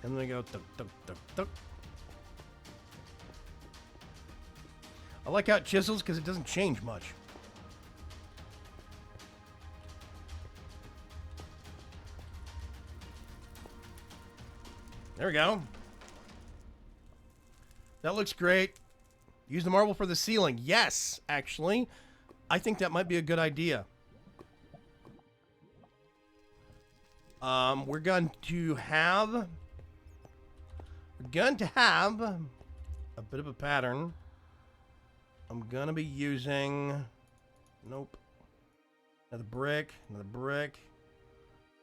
And then we go tuk, tuk, tuk, tuk. I like how it chisels because it doesn't change much. There we go. That looks great. Use the marble for the ceiling. Yes, actually. I think that might be a good idea. We're going to have a bit of a pattern. I'm going to be using... Nope. Another brick. Another brick.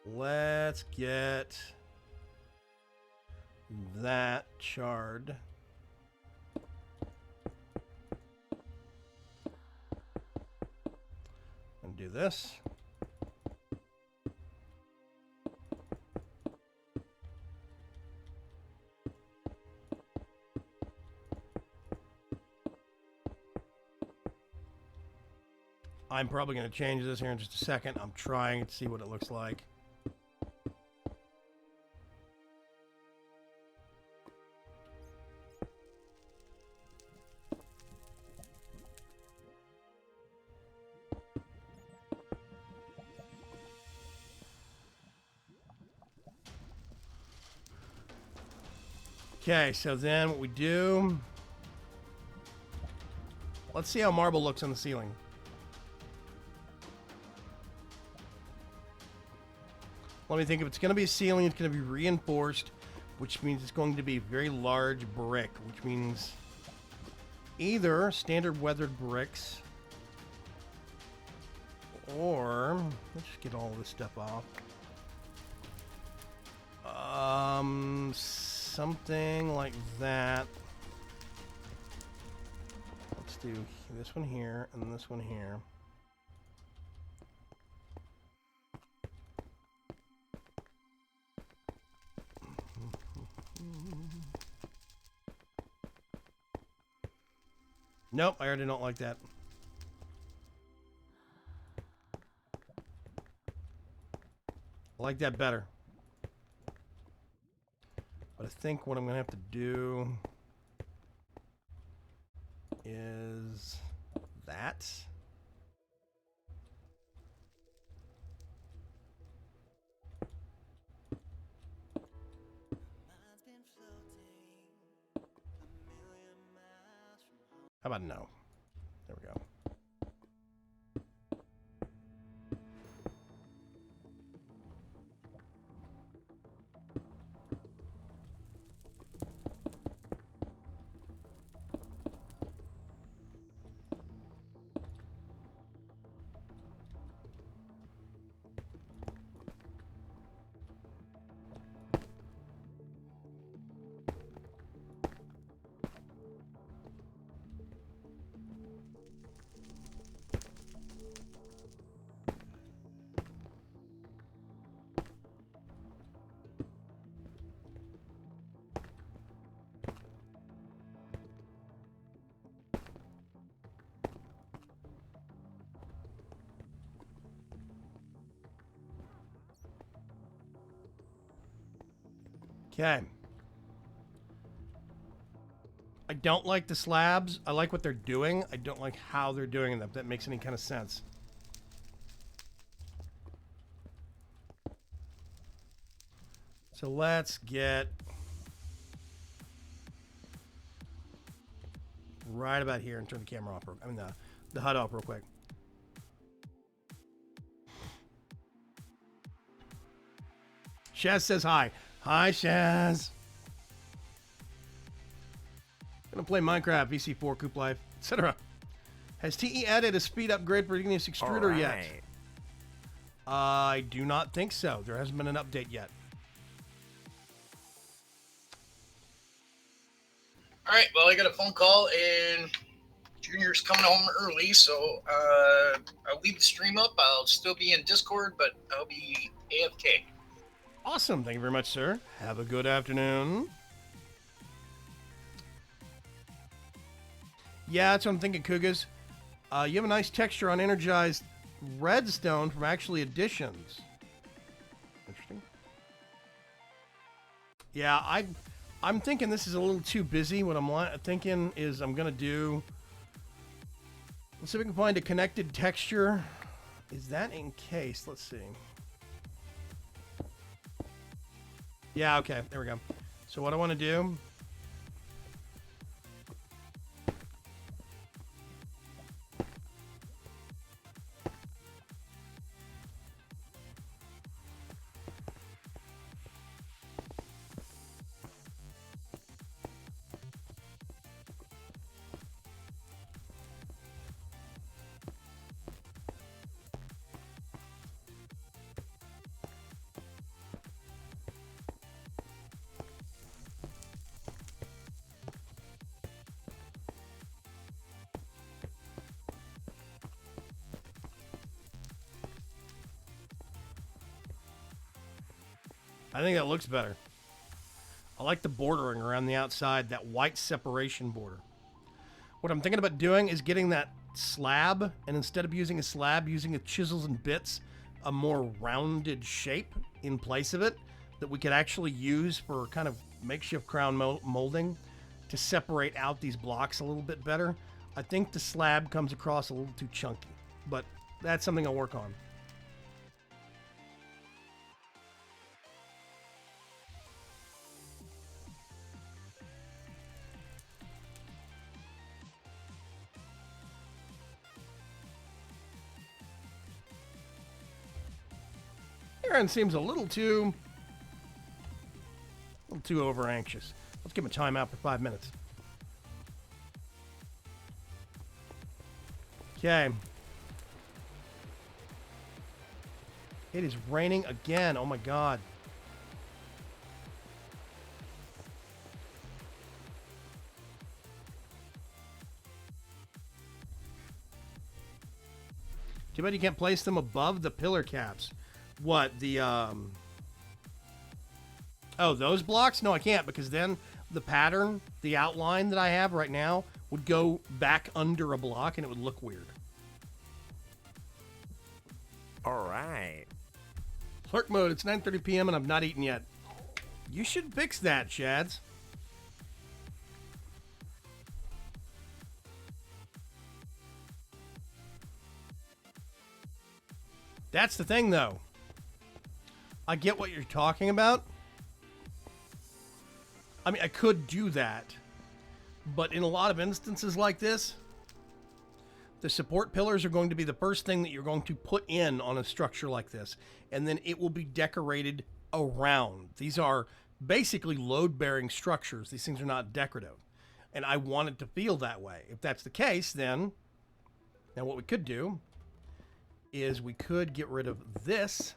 Let's get that charred. And do this. I'm probably going to change this here in just a second. I'm trying to see what it looks like. Okay, so then what we do... Let's see how marble looks on the ceiling. Let me think. If it's going to be a ceiling, it's going to be reinforced, which means it's going to be very large brick, which means either standard weathered bricks or... Let's just get all this stuff off. Something like that. Let's do this one here and this one here. Nope, I already don't like that. I like that better. But I think what I'm going to have to do is that. How about no? There we go. Okay. I don't like the slabs. I like what they're doing. I don't like how they're doing them. If that makes any kind of sense. So let's get right about here and turn the camera off. I mean the HUD off real quick. Shaz says hi. Hi, Shaz. Gonna play Minecraft, VC4, Coop Life, etc. Has TE added a speed upgrade for Igneous Extruder yet? I do not think so. There hasn't been an update yet. All right, well, I got a phone call, and Junior's coming home early, so I'll leave the stream up. I'll still be in Discord, but I'll be AFK. Awesome. Thank you very much, sir. Have a good afternoon. Yeah, that's what I'm thinking, Kugas. You have a nice texture on energized redstone from actually additions. Interesting. Yeah, I'm thinking this is a little too busy. What I'm thinking is I'm going to do... Let's see if we can find a connected texture. Is that encased? Let's see. Yeah, okay. There we go. So what I want to do I think that looks better. I like the bordering around the outside, that white separation border. What I'm thinking about doing is getting that slab, and instead of using a slab, using a chisels and bits, a more rounded shape in place of it that we could actually use for kind of makeshift crown molding to separate out these blocks a little bit better. I think the slab comes across a little too chunky, but that's something I'll work on. Aaron seems a little too over anxious. Let's give him a timeout for 5 minutes. Okay. It is raining again. Oh my God. Too bad you can't place them above the pillar caps. What, the, Oh, those blocks? No, I can't, because then the pattern, the outline that I have right now, would go back under a block and it would look weird. All right. Clerk mode, it's 9:30 p.m. and I've not eaten yet. You should fix that, Shads. That's the thing, though. I get what you're talking about. I mean, I could do that. But in a lot of instances like this, the support pillars are going to be the first thing that you're going to put in on a structure like this. And then it will be decorated around. These are basically load-bearing structures. These things are not decorative. And I want it to feel that way. If that's the case, then what we could do is we could get rid of this.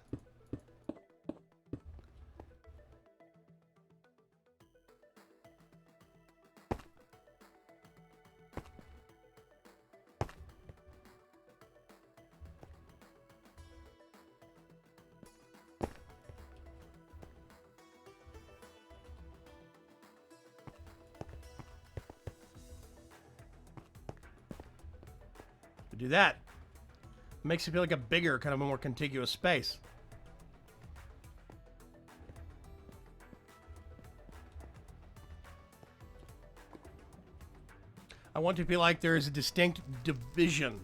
Do that. Makes it feel like a bigger, kind of a more contiguous space. I want to feel like there is a distinct division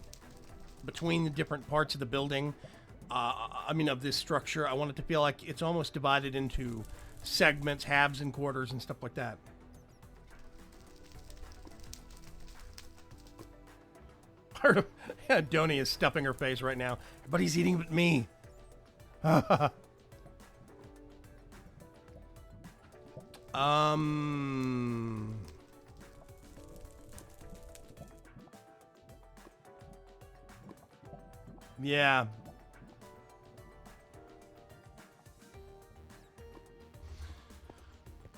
between the different parts of the building. Of this structure. I want it to feel like it's almost divided into segments, halves and quarters and stuff like that. Donnie is stuffing her face right now. But he's eating with me. Yeah.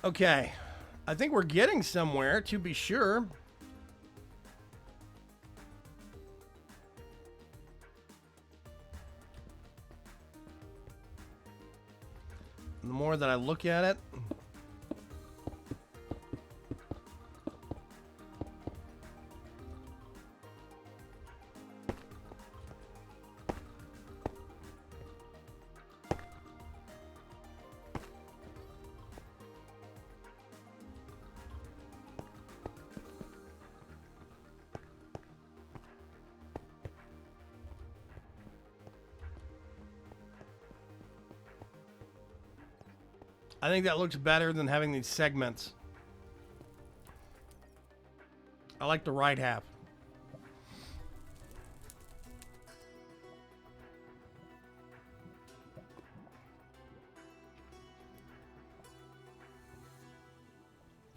Okay. I think we're getting somewhere, to be sure. The more that I look at it, I think that looks better than having these segments. I like the right half.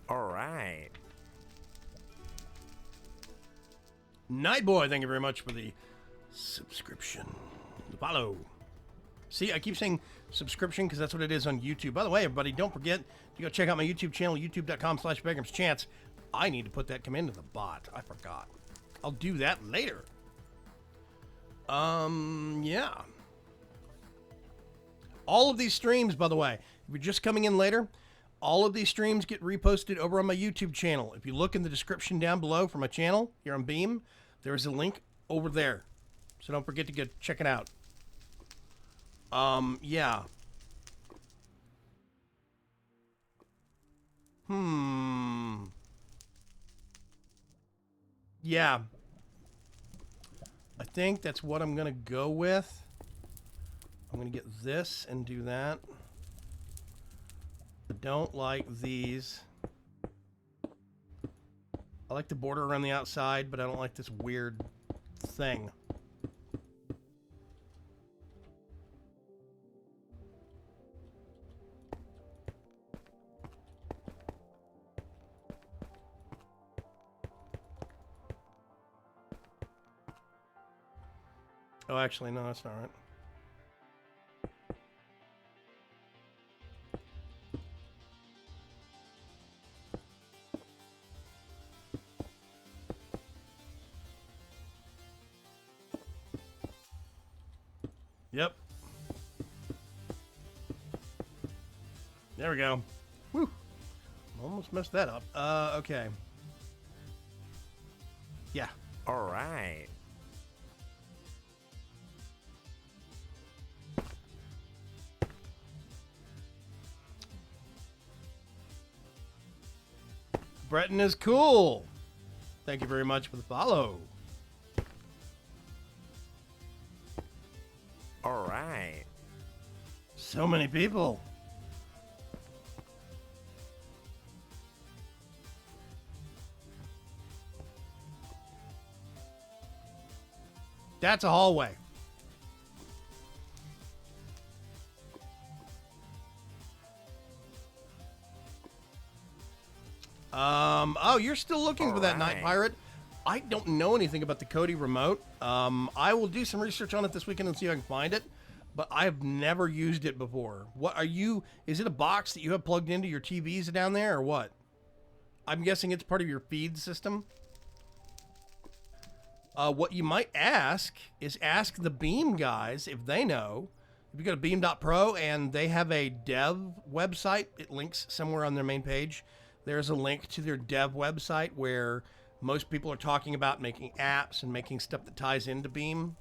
All right. Nightboy, thank you very much for the subscription. The follow. See, I keep saying subscription because that's what it is on YouTube. By the way, everybody, don't forget to go check out my YouTube channel, youtube.com/BegramsChance. I need to put that command to the bot. I forgot. I'll do that later. Yeah. All of these streams, by the way, If you're just coming in later, all of these streams get reposted over on my YouTube channel. If you look in the description down below for my channel here on Beam, there's a link over there. So don't forget to go check it out. Yeah. Yeah. I think that's what I'm going to go with. I'm going to get this and do that. I don't like these. I like the border around the outside, but I don't like this weird thing. Oh, actually, no, that's not right. Yep. There we go. Whew. Almost messed that up. Okay. Yeah. All right. Breton is cool. Thank you very much for the follow. All right. So many people. That's a hallway. Oh, you're still looking for that Night Alright. Pirate? I don't know anything about the Kodi remote. I will do some research on it this weekend and see if I can find it, but I've never used it before. What are you, is it a box that you have plugged into your TVs down there or what? I'm guessing it's part of your feed system. What you might ask is ask the Beam guys if they know. If you go to beam.pro and they have a dev website, it links somewhere on their main page. There's a link to their dev website where most people are talking about making apps and making stuff that ties into Beam.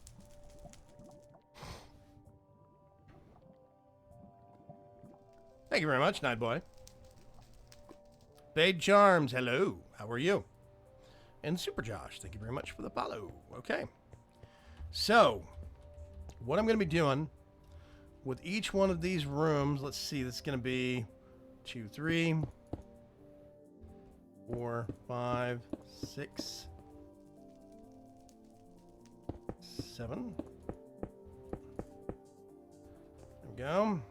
Thank you very much, Nightboy. Bade Charms, hello. How are you? And Super Josh, thank you very much for the follow. Okay. So, what I'm going to be doing with each one of these rooms, let's see, this is going to be 2, 3, 4, 5, 6, 7. There we go.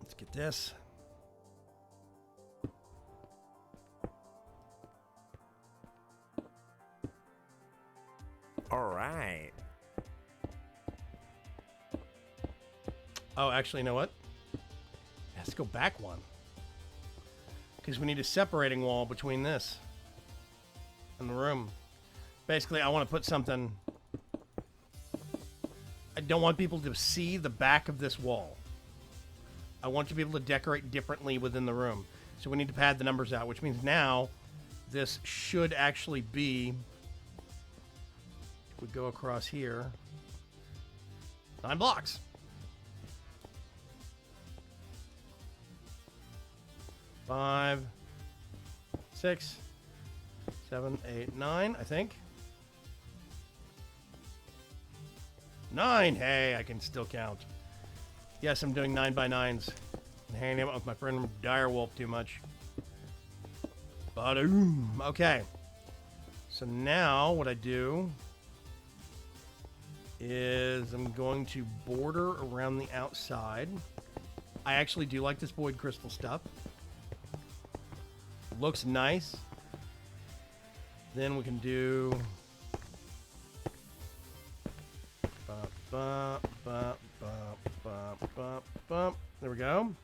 Let's get this. All right. Oh, actually, you know what? Let's go back one. Because we need a separating wall between this and the room. Basically, I want to put something... I don't want people to see the back of this wall. I want to be able to decorate differently within the room. So we need to pad the numbers out, which means now this should actually be... If we go across here... 9 blocks. Five, 6, 7, 8, 9, I think. 9! Hey, I can still count. Yes, I'm doing 9 by 9s. And hanging out with my friend Direwolf too much. Ba-doom. Okay. So now what I do is I'm going to border around the outside. I actually do like this void crystal stuff. Looks nice. Then we can do there we go.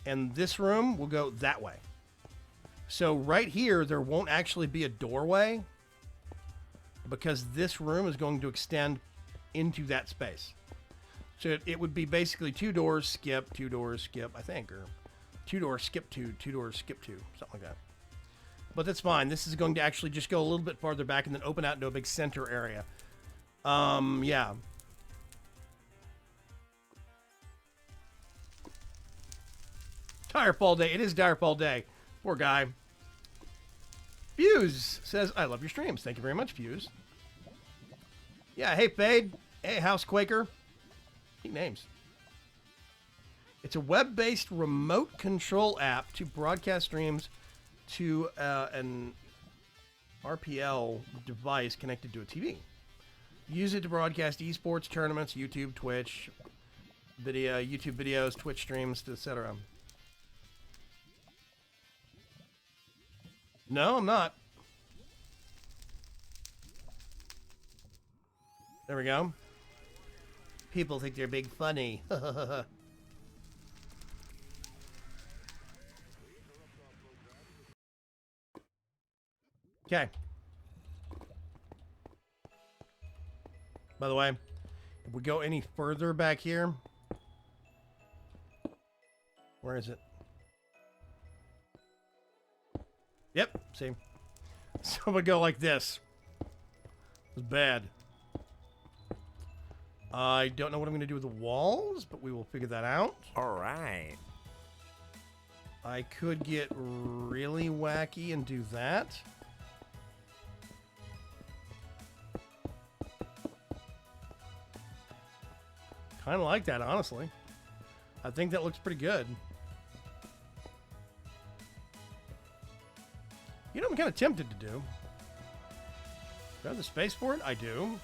And this room will go that way. So right here there won't actually be a doorway, because this room is going to extend into that space. So it would be basically 2 doors, skip, 2 doors, skip, I think, or 2 doors, skip 2, 2 doors, skip 2, something like that. But that's fine. This is going to actually just go a little bit farther back and then open out into a big center area. Yeah. Direfall Day. It is Direfall Day. Poor guy. Fuse says, I love your streams. Thank you very much, Fuse. Yeah, hey, Fade. Hey, House Quaker. Neat names. It's a web-based remote control app to broadcast streams to an RPL device connected to a TV. Use it to broadcast esports tournaments, YouTube, Twitch, YouTube videos, Twitch streams, etc. No, I'm not. There we go. People think they're big funny. Okay. By the way, if we go any further back here, where is it? Yep, see. So I'm gonna go like this. It's bad. I don't know what I'm gonna do with the walls, but we will figure that out. All right. I could get really wacky and do that. Kind of like that, honestly. I think that looks pretty good. You know what I'm kind of tempted to do? Do I have the space for it? I do.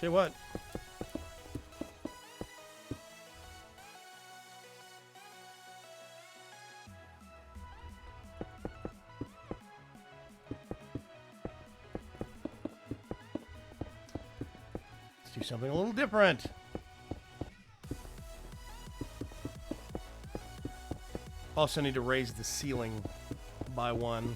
Tell you what. Let's do something a little different. Also need to raise the ceiling by 1.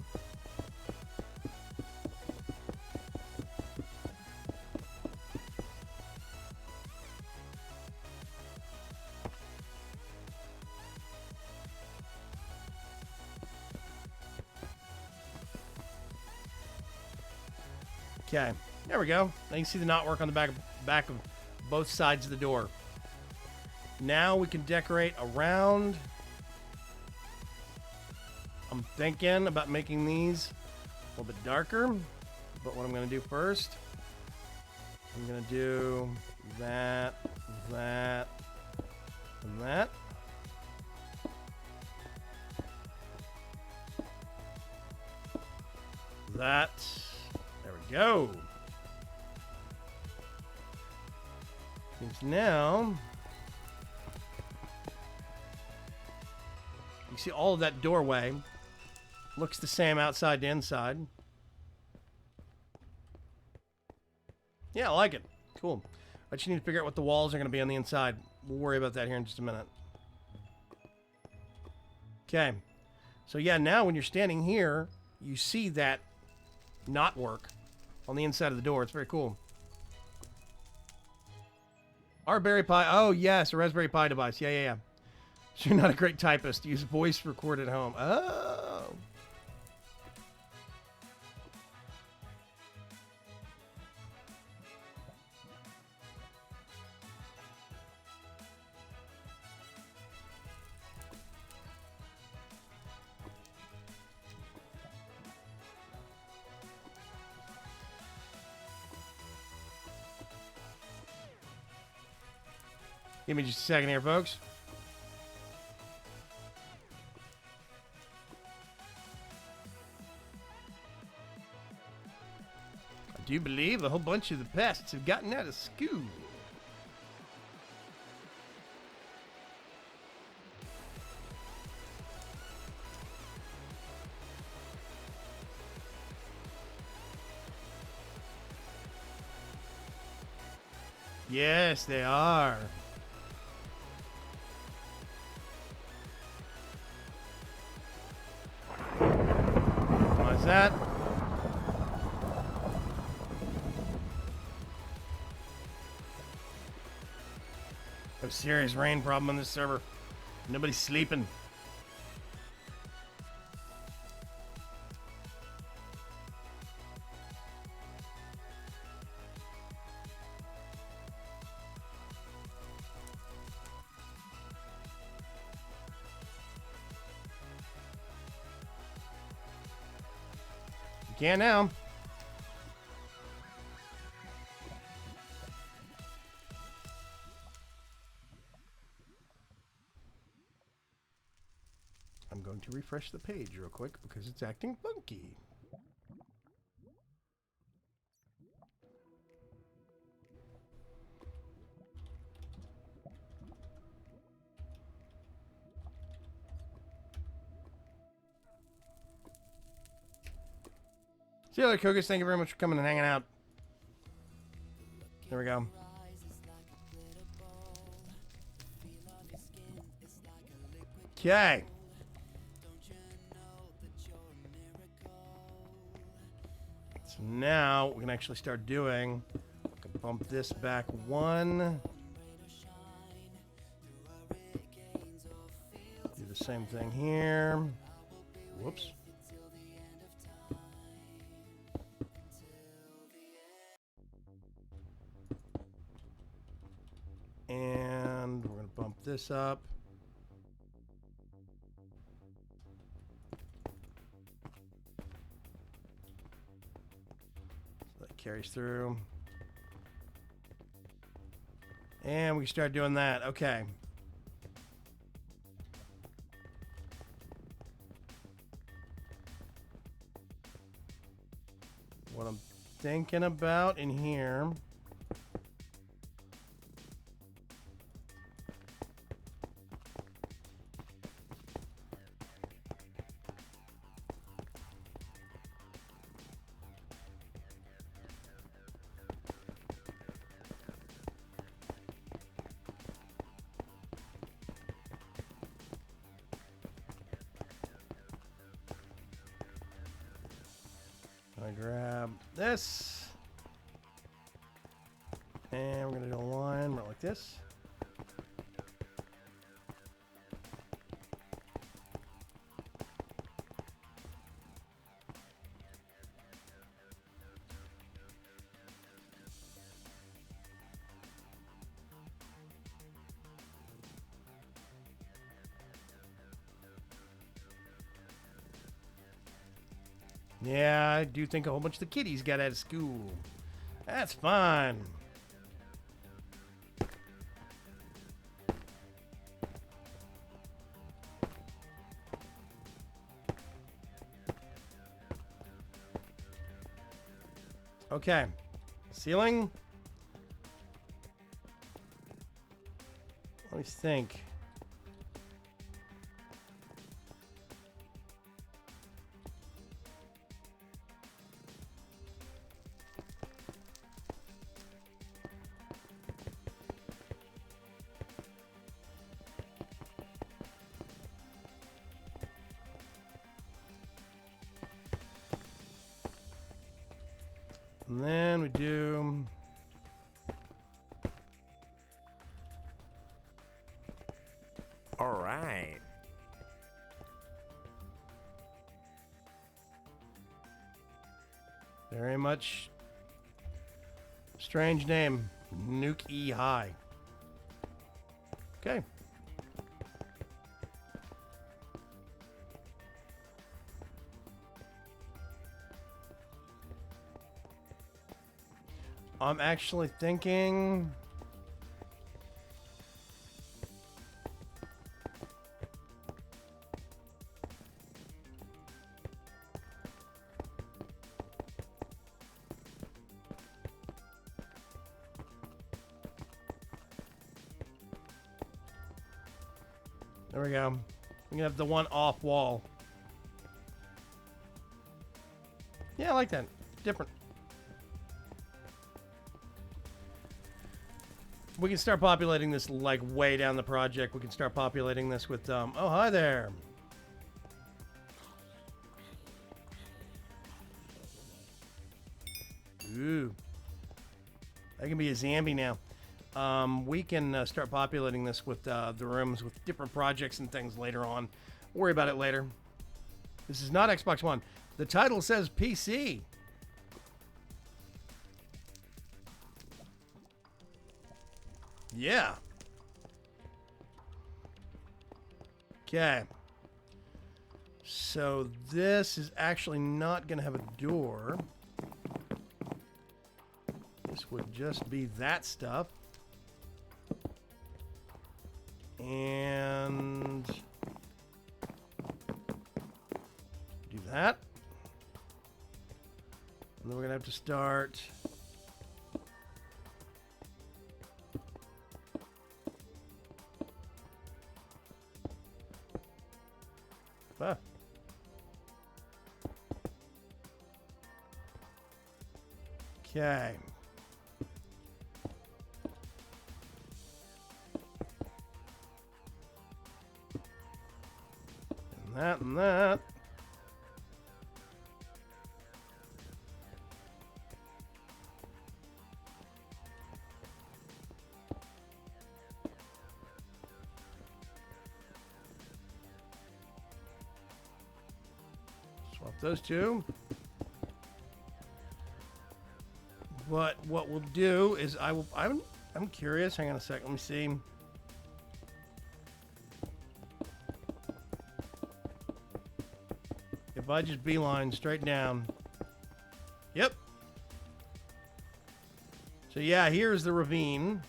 Okay, there we go. Now you can see the knotwork on the back of both sides of the door. Now we can decorate around. I'm thinking about making these a little bit darker, but what I'm going to do first, I'm going to do that, that, and that. That. There we go. Means now you see all of that doorway looks the same outside to inside. Yeah, I like it. Cool. I just need to figure out what the walls are going to be on the inside. We'll worry about that here in just a minute. Okay. So yeah, now when you're standing here, you see that knotwork on the inside of the door. It's very cool. Raspberry Pi. Oh, yes, a Raspberry Pi device. Yeah, yeah, yeah. So you're not a great typist. Use voice record at home. Oh. Give me just a second here, folks. I do believe a whole bunch of the pests have gotten out of school. Yes, they are. Why is that? A serious rain problem on this server. Nobody's sleeping. You can now. I'm going to refresh the page real quick because it's acting funky. See you later, Kogas. Thank you very much for coming and hanging out. There we go. Okay. So now we can actually start doing. I can bump this back one. Do the same thing here. Whoops. And we're going to bump this up. So that carries through. And we can start doing that. Okay. What I'm thinking about in here. I grab this, and we're gonna do a line right like this. Yeah, I do think a whole bunch of the kiddies got out of school. That's fine. Okay. Ceiling. Let me think. And then we do All right. very much strange name, Nuke E High. Okay. I'm actually thinking. There we go. We can have the one off wall. Yeah, I like that. Different. We can start populating this like way down the project. We can start populating this with, oh, hi there. Ooh. That can be a zombie now. We can start populating this with the rooms with different projects and things later on. Worry about it later. This is not Xbox One. The title says PC. Yeah. Okay. So this is actually not going to have a door. This would just be that stuff. And do that. And then we're going to have to start. Ah. Okay. And that and that. Swap those two. But what we'll do is I'm curious. Hang on a sec. Let me see. If I just beeline straight down. Yep. So yeah, here's the ravine.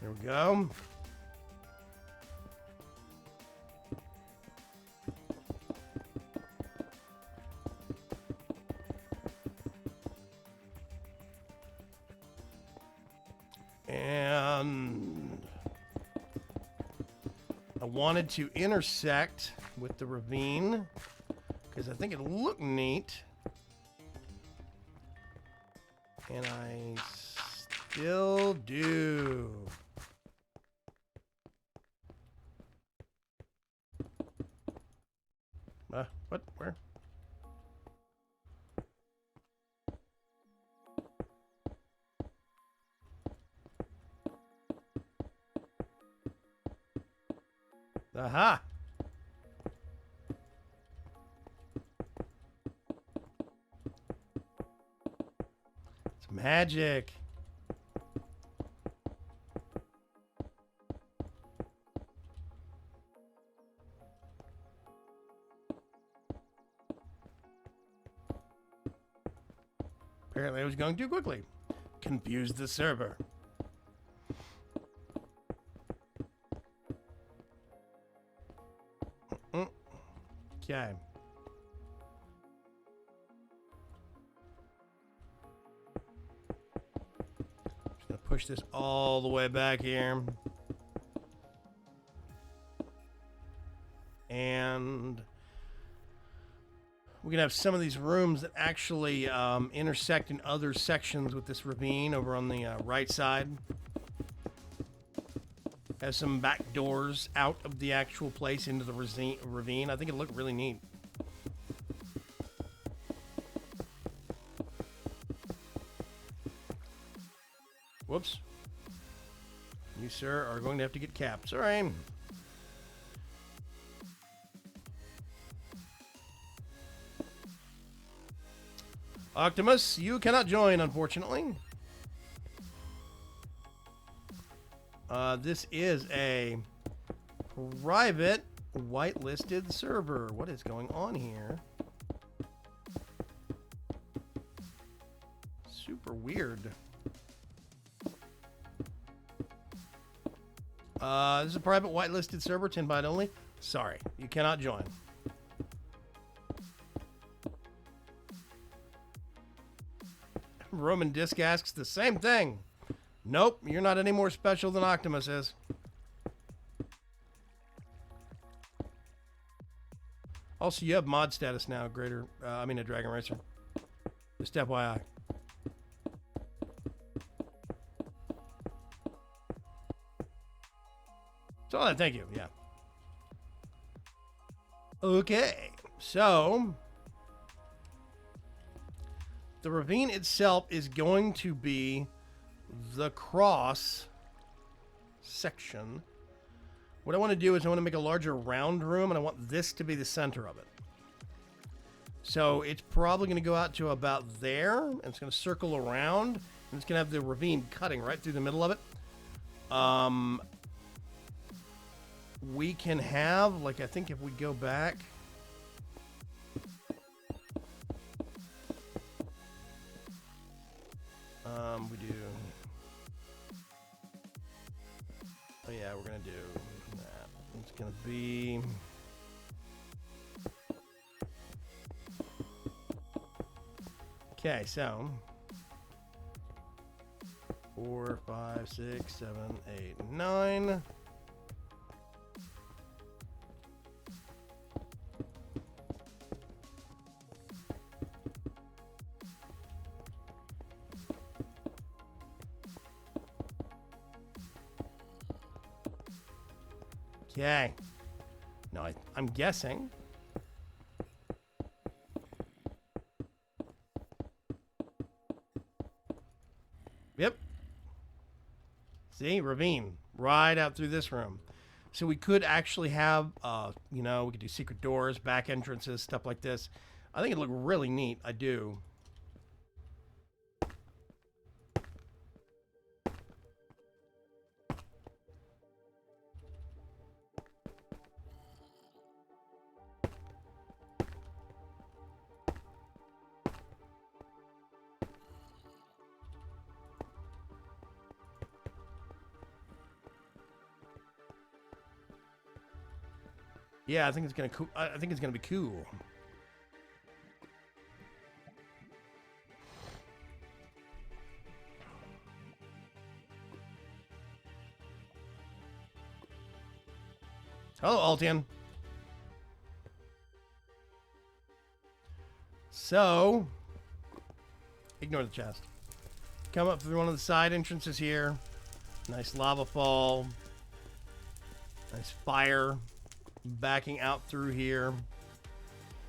There we go. And I wanted to intersect with the ravine because I think it'll look neat. And I still do. What? Where? Aha! It's magic. Apparently I was going too quickly. Confused the server. Okay. Just gonna push this all the way back here. And we can have some of these rooms that actually intersect in other sections with this ravine over on the right side. Has some back doors out of the actual place into the ravine. I think it'll look really neat. Whoops. You, sir, are going to have to get capped. Sorry. Optimus, you cannot join, unfortunately. This is a private whitelisted server. What is going on here? Super weird. This is a private whitelisted server, 10 byte only. Sorry, you cannot join. Roman Disc asks the same thing. Nope, you're not any more special than Optimus is. Also, you have mod status now, a Dragon Racer. Just FYI. So, thank you, yeah. Okay, so the ravine itself is going to be the cross section. What I want to do is I want to make a larger round room, and I want this to be the center of it. So it's probably going to go out to about there, and it's going to circle around, and it's going to have the ravine cutting right through the middle of it. We can have, like, I think if we go back, we do, oh yeah, we're going to do that. It's going to be, okay, so 4, 5, 6, 7, 8, 9. Okay. No, I'm guessing. Yep. See, ravine right out through this room. So we could actually have, you know, we could do secret doors, back entrances, stuff like this. I think it'd look really neat. I do. Yeah, I think it's gonna I think it's gonna be cool. Hello, Altian. So, ignore the chest. Come up through one of the side entrances here. Nice lava fall. Nice fire backing out through here.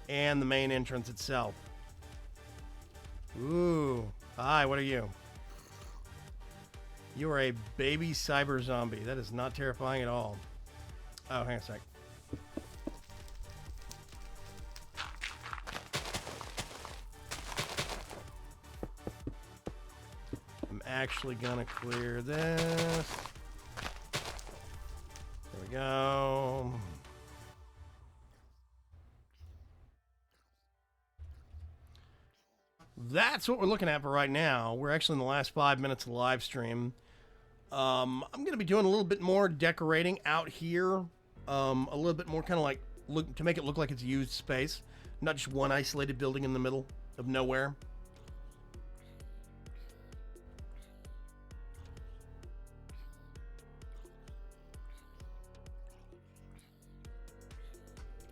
And the main entrance itself. Ooh. Hi, what are you? You are a baby cyber zombie. That is not terrifying at all. Oh, hang on a sec. I'm actually gonna clear this. There we go. That's what we're looking at for right now. We're actually in the last 5 minutes of the live stream. I'm going to be doing a little bit more decorating out here. A little bit more kind of like to make it look like it's used space. Not just one isolated building in the middle of nowhere.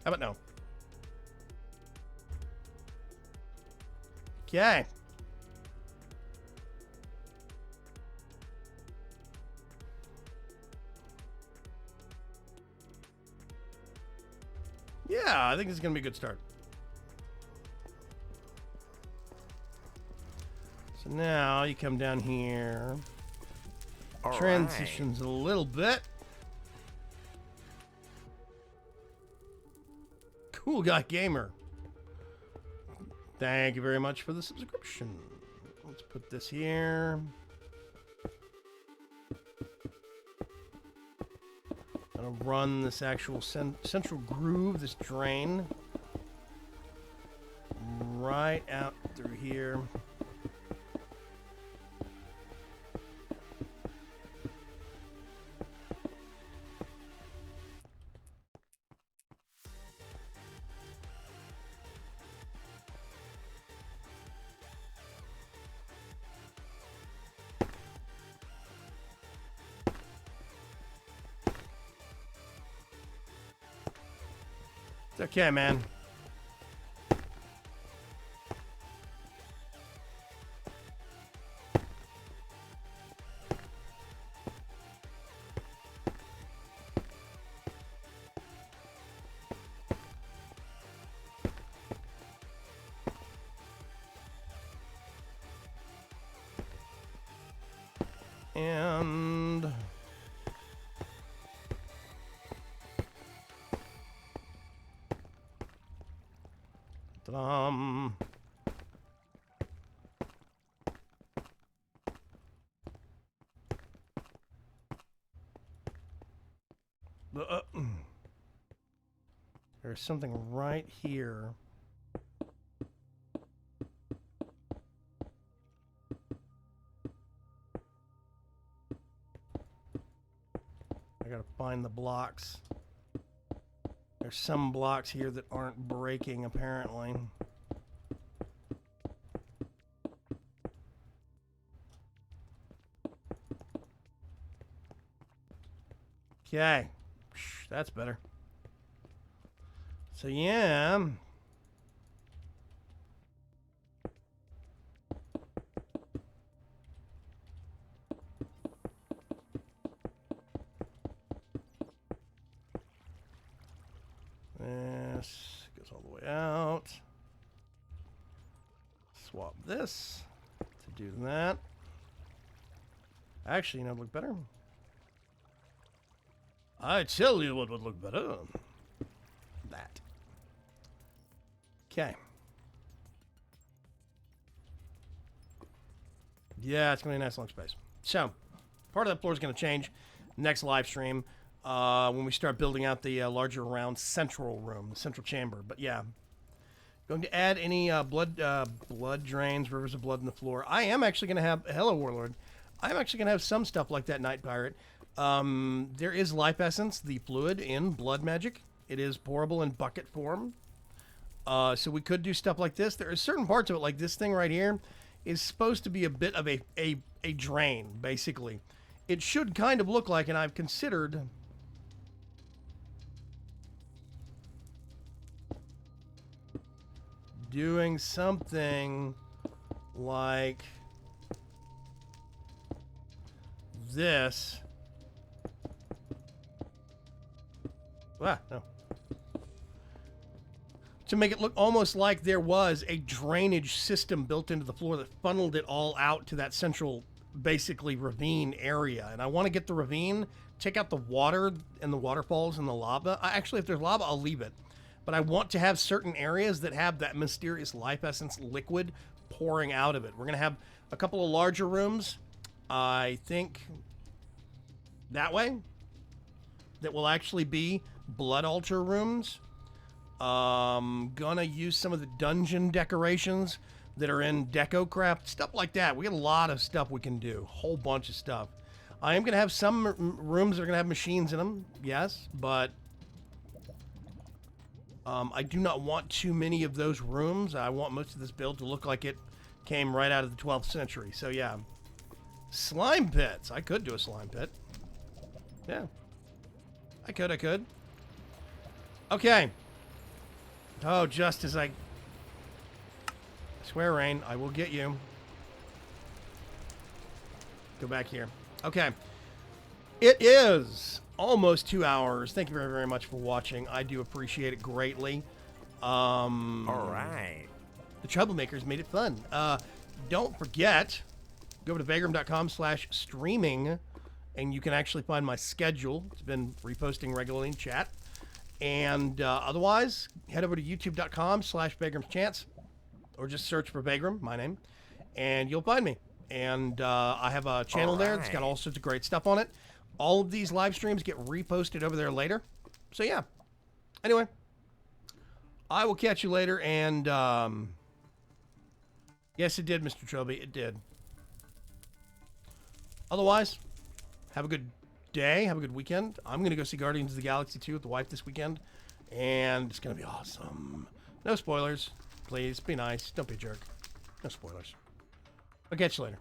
How about no? Okay. Yeah, I think this is going to be a good start. So now you come down here. All Transitions a little bit. Cool Guy Gamer. Thank you very much for the subscription. Let's put this here. I'm gonna run this actual central groove, this drain, right out through here. It's okay, man. And ta-dam. There's something right here. I gotta find the blocks. There's some blocks here that aren't breaking, apparently. Okay. That's better. So, yeah. This goes all the way out. Swap this to do that. Actually, you know what would look better? I tell you what would look better. That. Okay. Yeah, it's going to be a nice long space. So, part of that floor is going to change next live stream when we start building out the larger round central room, the central chamber. But yeah, going to add any blood drains, rivers of blood in the floor. I am actually going to have, hello Warlord, I'm actually going to have some stuff like that, Night Pirate. There is life essence, the fluid in blood magic. It is pourable in bucket form. So we could do stuff like this. There are certain parts of it, like this thing right here, is supposed to be a bit of a drain, basically. It should kind of look like, and I've considered doing something like this. Ah, no. To make it look almost like there was a drainage system built into the floor that funneled it all out to that central, basically, ravine area. And I want to get the ravine, take out the water and the waterfalls and the lava. Actually, if there's lava, I'll leave it. But I want to have certain areas that have that mysterious life essence liquid pouring out of it. We're going to have a couple of larger rooms, I think, that way, that will actually be blood altar rooms. Gonna use some of the dungeon decorations that are in DecoCraft, stuff like that. We got a lot of stuff we can do, whole bunch of stuff. I am gonna have some rooms that are gonna have machines in them, yes, but I do not want too many of those rooms. I want most of this build to look like it came right out of the 12th century. So yeah, slime pits. I could do a slime pit. Yeah, I could. Okay. Oh, just as I swear, Rain, I will get you. Go back here. Okay. It is almost 2 hours. Thank you very, very much for watching. I do appreciate it greatly. All right. The Troublemakers made it fun. Don't forget, go over to vagram.com/streaming, and you can actually find my schedule. It's been reposting regularly in chat. And otherwise, head over to youtube.com/VagramsChance, or just search for Vagram, my name, and you'll find me. And I have a channel there that's got all sorts of great stuff on it. All of these live streams get reposted over there later. So yeah. Anyway, I will catch you later. And yes, it did, Mr. Troby. It did. Otherwise, have a good day. Have a good weekend. I'm going to go see Guardians of the Galaxy 2 with the wife this weekend. And it's going to be awesome. No spoilers. Please, be nice. Don't be a jerk. No spoilers. I'll catch you later.